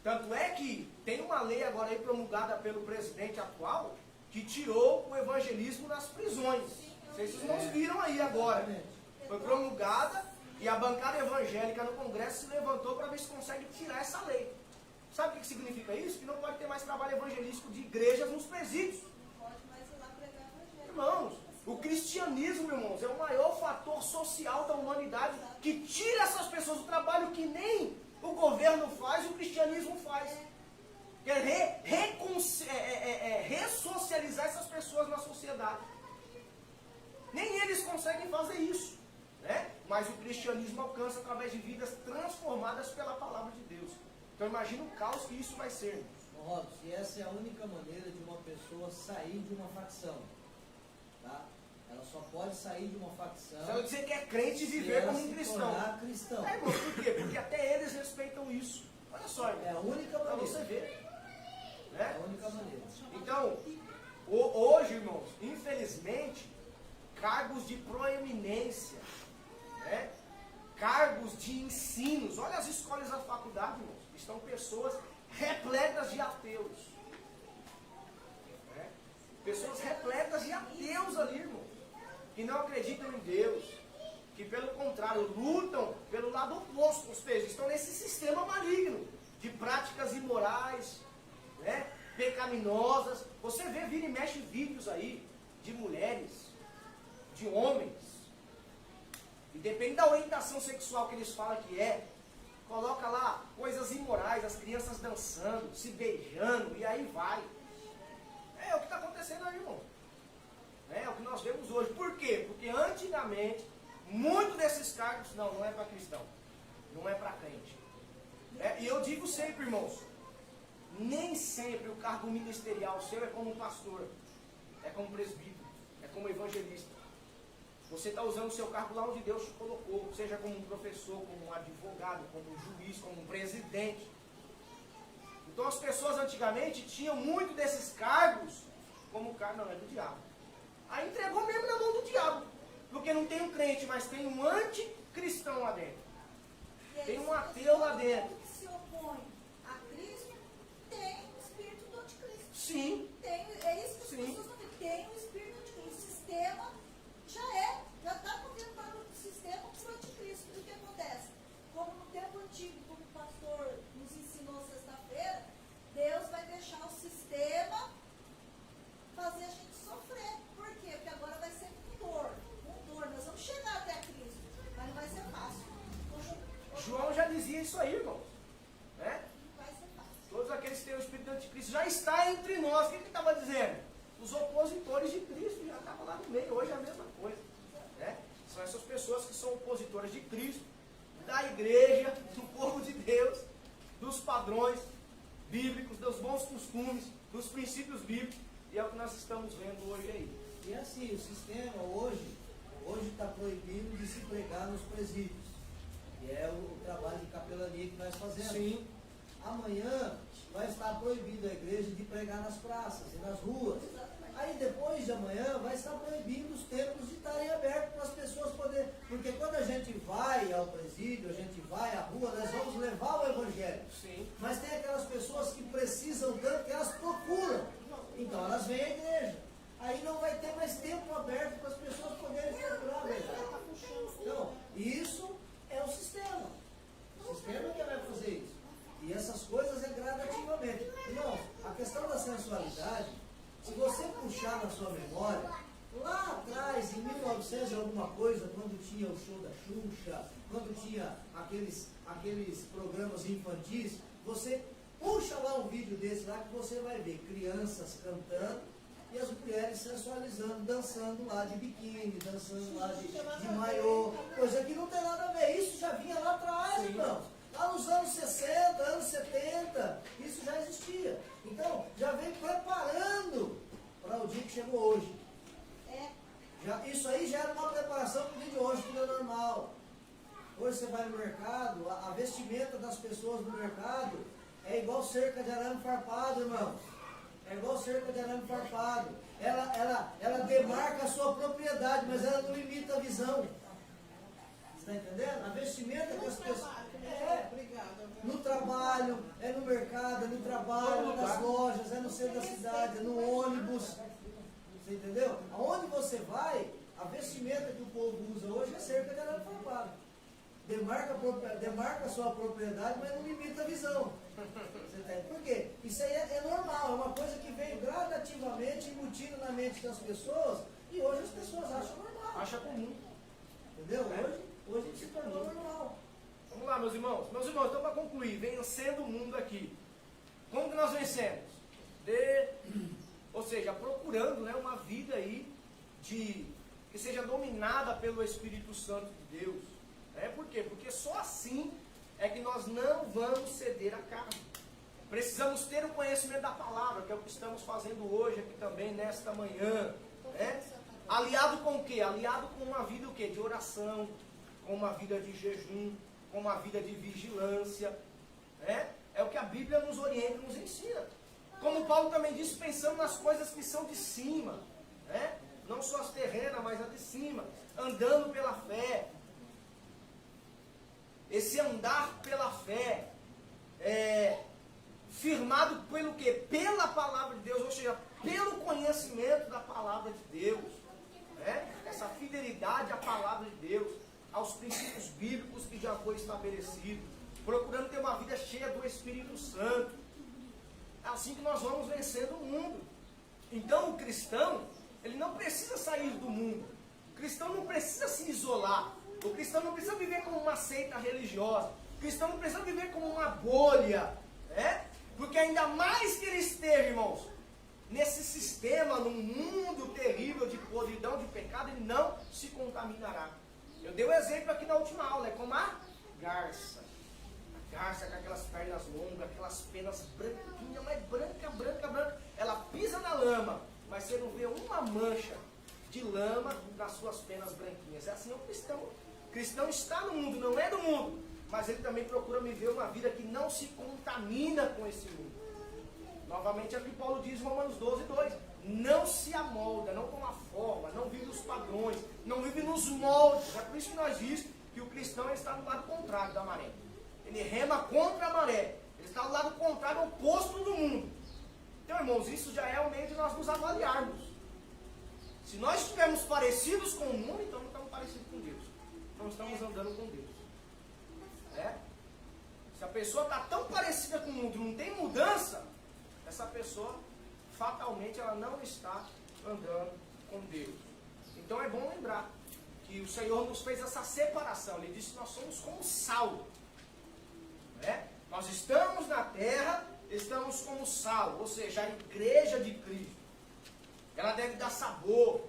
Speaker 1: Tanto é que tem uma lei agora aí promulgada pelo presidente atual que tirou o evangelismo nas prisões. Não sei se os irmãos viram aí agora. Foi promulgada e a bancada evangélica no Congresso se levantou para ver se consegue tirar essa lei. Sabe o que significa isso? Que não pode ter mais trabalho evangelístico de igrejas nos presídios.
Speaker 3: Não pode mais ir lá pregar o evangelho.
Speaker 1: Irmãos, o cristianismo, irmãos, é o maior fator social da humanidade que tira essas pessoas do trabalho que nem o governo faz, o cristianismo faz. Quer ressocializar essas pessoas na sociedade. Nem eles conseguem fazer isso, né? Mas o cristianismo alcança através de vidas transformadas pela palavra de Deus. Então imagina o caos que isso vai ser.
Speaker 5: Robson, e essa é a única maneira de uma pessoa sair de uma facção. Tá? Ela só pode sair de uma facção.
Speaker 1: Se ela dizer que é crente e
Speaker 5: se
Speaker 1: viver
Speaker 5: ela
Speaker 1: como um
Speaker 5: se
Speaker 1: cristão.
Speaker 5: tornar cristão.
Speaker 1: É, irmão, por quê? Porque até eles respeitam isso. Olha só, irmão.
Speaker 5: É a única
Speaker 1: Pra
Speaker 5: maneira.
Speaker 1: você ver.
Speaker 5: É
Speaker 1: Né?
Speaker 5: a única maneira.
Speaker 1: Então, hoje, irmãos, infelizmente, cargos de proeminência, né? Cargos de ensinos, olha as escolas da faculdade, irmãos, estão pessoas repletas de ateus. Né? Pessoas repletas de ateus ali, irmão, que não acreditam em Deus, que pelo contrário lutam pelo lado oposto, ou seja, estão nesse sistema maligno de práticas imorais, né? Pecaminosas. Você vê, vira e mexe vídeos aí de mulheres, de homens, e depende da orientação sexual que eles falam que é, coloca lá coisas imorais, as crianças dançando, se beijando, e aí vai. É o que está acontecendo aí, irmão. É o que nós vemos hoje. Por quê? Porque antigamente, muitos desses cargos, não é para cristão, não é para crente. E eu digo sempre, irmãos, nem sempre o cargo ministerial seu é como pastor, é como presbítero, é como evangelista. Você está usando o seu cargo lá onde Deus te colocou, seja como um professor, como um advogado, como um juiz, como um presidente. Então as pessoas antigamente tinham muito desses cargos como o cargo, não, é do diabo. Aí entregou mesmo na mão do diabo, porque não tem um crente, mas tem um anticristão lá dentro. Tem um ateu lá dentro.
Speaker 3: O que se opõe a Cristo tem o espírito do anticristo.
Speaker 1: Sim.
Speaker 3: É isso que as
Speaker 1: Sim.
Speaker 3: pessoas não têm. Tem o espírito do anticristo. O sistema já está contemplado o sistema para o anticristo. E o que acontece? Como no tempo antigo, como o pastor nos ensinou sexta-feira, Deus vai deixar o sistema fazer a gente sofrer. Por quê? Porque agora vai ser com dor. Com dor. Nós vamos chegar até Cristo, mas não vai ser fácil.
Speaker 1: João já dizia isso aí, irmãos. Né?
Speaker 3: Não vai ser fácil.
Speaker 1: Todos aqueles que têm o Espírito do Anticristo já está entre nós. O que ele estava dizendo? Os opositores de Cristo já estavam lá no meio. Hoje é a mesma coisa. Né? São essas pessoas que são opositoras de Cristo, da igreja, do povo de Deus, dos padrões bíblicos, dos bons costumes, dos princípios bíblicos. E é o que nós estamos vendo hoje aí.
Speaker 5: E assim, o sistema hoje está proibido de se pregar nos presídios. Que é o trabalho de capelania que nós fazemos.
Speaker 1: Sim.
Speaker 5: Amanhã vai estar proibido a igreja de pregar nas praças e nas ruas. Aí depois de amanhã vai estar proibido os templos de estarem abertos para as pessoas poderem. Porque quando a gente vai ao presídio, a gente vai à rua, nós vamos levar o evangelho.
Speaker 1: Sim.
Speaker 5: Mas tem aquelas pessoas que precisam tanto que elas procuram. Então elas vêm à igreja. Aí não vai ter mais tempo aberto para as pessoas poderem procurar a verdade. Então, isso é o sistema. O sistema que vai fazer isso. E essas coisas é gradativamente. Irmãos, a questão da sensualidade, se você puxar na sua memória, lá atrás, em 1900 e alguma coisa, quando tinha o show da Xuxa, quando tinha aqueles programas infantis, você puxa lá um vídeo desse lá que você vai ver crianças cantando e as mulheres sensualizando, dançando lá de biquíni, dançando lá de maiô, coisa que não tem nada a ver. Isso já vinha lá atrás, irmãos. Lá nos anos 60, anos 70, isso já existia. Então, já vem preparando para o dia que chegou hoje. Isso aí já era uma preparação para o dia de hoje, tudo é normal. Hoje você vai no mercado, a vestimenta das pessoas no mercado é igual cerca de arame farpado, irmãos. É igual cerca de arame farpado. Ela demarca a sua propriedade, mas ela não limita a visão. Você está entendendo? A vestimenta que as pessoas.
Speaker 4: Obrigada.
Speaker 5: No trabalho, é no mercado, é no trabalho, é nas lojas, é no centro da cidade, é no ônibus. Você entendeu? Aonde você vai, a vestimenta que o povo usa hoje é cerca de arame farpado. Demarca a sua propriedade, mas não limita a visão. Você entende? Por quê? Isso aí é normal, é uma coisa que veio gradativamente embutindo na mente das pessoas e hoje as pessoas acham normal.
Speaker 1: Acha comum.
Speaker 5: Entendeu? Hoje se tornou normal.
Speaker 1: Vamos lá, meus irmãos. Meus irmãos, então para concluir, vencendo o mundo aqui. Como que nós vencemos? Ou seja, procurando, né, uma vida aí que seja dominada pelo Espírito Santo de Deus. Por quê? Porque só assim é que nós não vamos ceder à carne. Precisamos ter o conhecimento da palavra, que é o que estamos fazendo hoje aqui também, nesta manhã. Aliado com o quê? Aliado com uma vida o quê? De oração, com uma vida de jejum, com uma vida de vigilância. É o que a Bíblia nos orienta, nos ensina. Como Paulo também disse, pensando nas coisas que são de cima. Não só as terrenas, mas as de cima. Andando pela fé. Esse andar pela fé, firmado pelo quê? Pela palavra de Deus, ou seja, pelo conhecimento da palavra de Deus. Essa fidelidade à palavra de Deus, aos princípios bíblicos que já foi estabelecido, procurando ter uma vida cheia do Espírito Santo. É assim que nós vamos vencendo o mundo. Então o cristão, ele não precisa sair do mundo. O cristão não precisa se isolar. O cristão não precisa viver como uma seita religiosa. O cristão não precisa viver como uma bolha. Porque ainda mais que ele esteja, irmãos, nesse sistema, num mundo terrível de podridão, de pecado, ele não se contaminará. Eu dei um exemplo aqui na última aula, como a garça. A garça com aquelas pernas longas, aquelas penas branquinhas, mas branca. Ela pisa na lama, mas você não vê uma mancha de lama nas suas penas branquinhas. É assim o cristão. O cristão está no mundo, não é do mundo, mas ele também procura viver uma vida que não se contamina com esse mundo. Novamente é o que Paulo diz em Romanos 12:2. Não se amolda, não toma forma, não vive os padrões, não vive nos moldes. É por isso que nós dizemos que o cristão está do lado contrário da maré. Ele rema contra a maré. Ele está do lado contrário, oposto do mundo. Então, irmãos, isso já é o meio de nós nos avaliarmos. Se nós estivermos parecidos com o mundo, então não estamos parecidos com Deus. Não estamos andando com Deus. Se a pessoa está tão parecida com o mundo, não tem mudança, essa pessoa, fatalmente, ela não está andando com Deus. Então é bom lembrar que o Senhor nos fez essa separação. Ele disse que nós somos como sal. Nós estamos na terra, estamos como sal, ou seja, a igreja de Cristo. Ela deve dar sabor.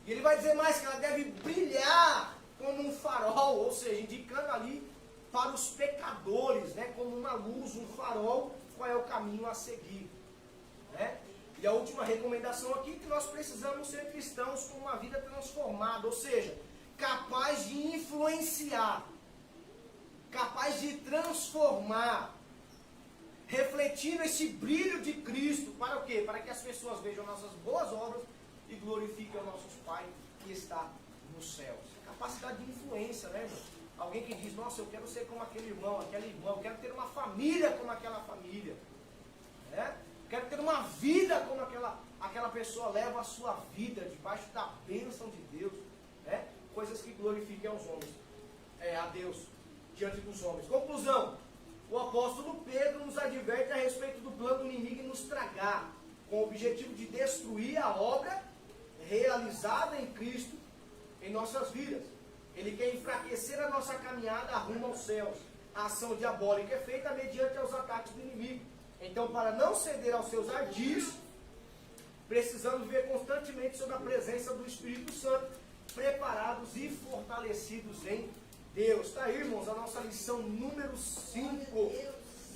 Speaker 1: E ele vai dizer mais que ela deve brilhar como um farol, ou seja, indicando ali para os pecadores, como uma luz, um farol, qual é o caminho a seguir. E a última recomendação aqui é que nós precisamos ser cristãos com uma vida transformada, ou seja, capaz de influenciar, capaz de transformar, refletindo esse brilho de Cristo, para o quê? Para que as pessoas vejam nossas boas obras e glorifiquem o nosso Pai que está nos céus. Capacidade de influência, irmão? Alguém que diz, nossa, eu quero ser como aquele irmão, aquela irmã, eu quero ter uma família como aquela família. Quero ter uma vida como aquela pessoa leva a sua vida, debaixo da bênção de Deus. Coisas que glorifiquem aos homens, a Deus, diante dos homens. Conclusão. O apóstolo Pedro nos adverte a respeito do plano do inimigo em nos tragar, com o objetivo de destruir a obra realizada em Cristo em nossas vidas. Ele quer enfraquecer a nossa caminhada rumo aos céus. A ação diabólica é feita mediante os ataques do inimigo. Então, para não ceder aos seus ardis, precisamos viver constantemente sob a presença do Espírito Santo, preparados e fortalecidos em Deus. Está aí, irmãos, a nossa lição número 5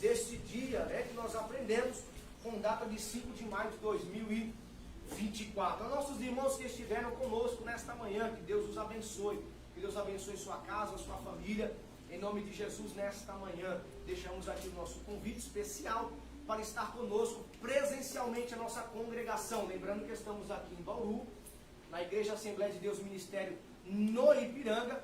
Speaker 1: deste dia, que nós aprendemos, com data de 5 de maio de 2024. A nossos irmãos que estiveram conosco nesta manhã, que Deus os abençoe. Que Deus abençoe sua casa, sua família. Em nome de Jesus, nesta manhã, deixamos aqui o nosso convite especial para estar conosco presencialmente a nossa congregação. Lembrando que estamos aqui em Bauru, na Igreja Assembleia de Deus Ministério no Ipiranga,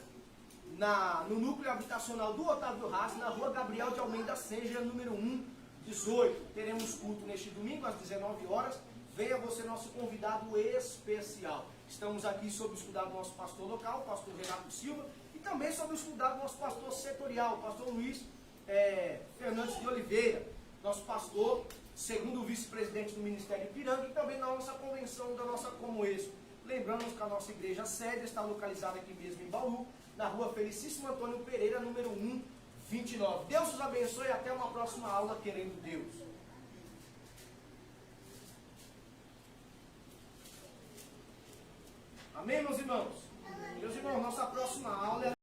Speaker 1: no núcleo habitacional do Otávio Haas, na rua Gabriel de Almeida Senja, número 118. Teremos culto neste domingo às 19 horas. Venha você, nosso convidado especial. Estamos aqui sob o escudado do nosso pastor local, o pastor Renato Silva, e também sob o escudado do nosso pastor setorial, o pastor Luiz Fernandes de Oliveira, nosso pastor, segundo vice-presidente do Ministério Ipiranga, e também na nossa convenção da nossa Comoesco. Lembramos que a nossa igreja sede está localizada aqui mesmo em Bauru, na rua Felicíssimo Antônio Pereira, número 129. Deus os abençoe e até uma próxima aula, querendo Deus. Amém, meus irmãos? Meus irmãos, nossa próxima aula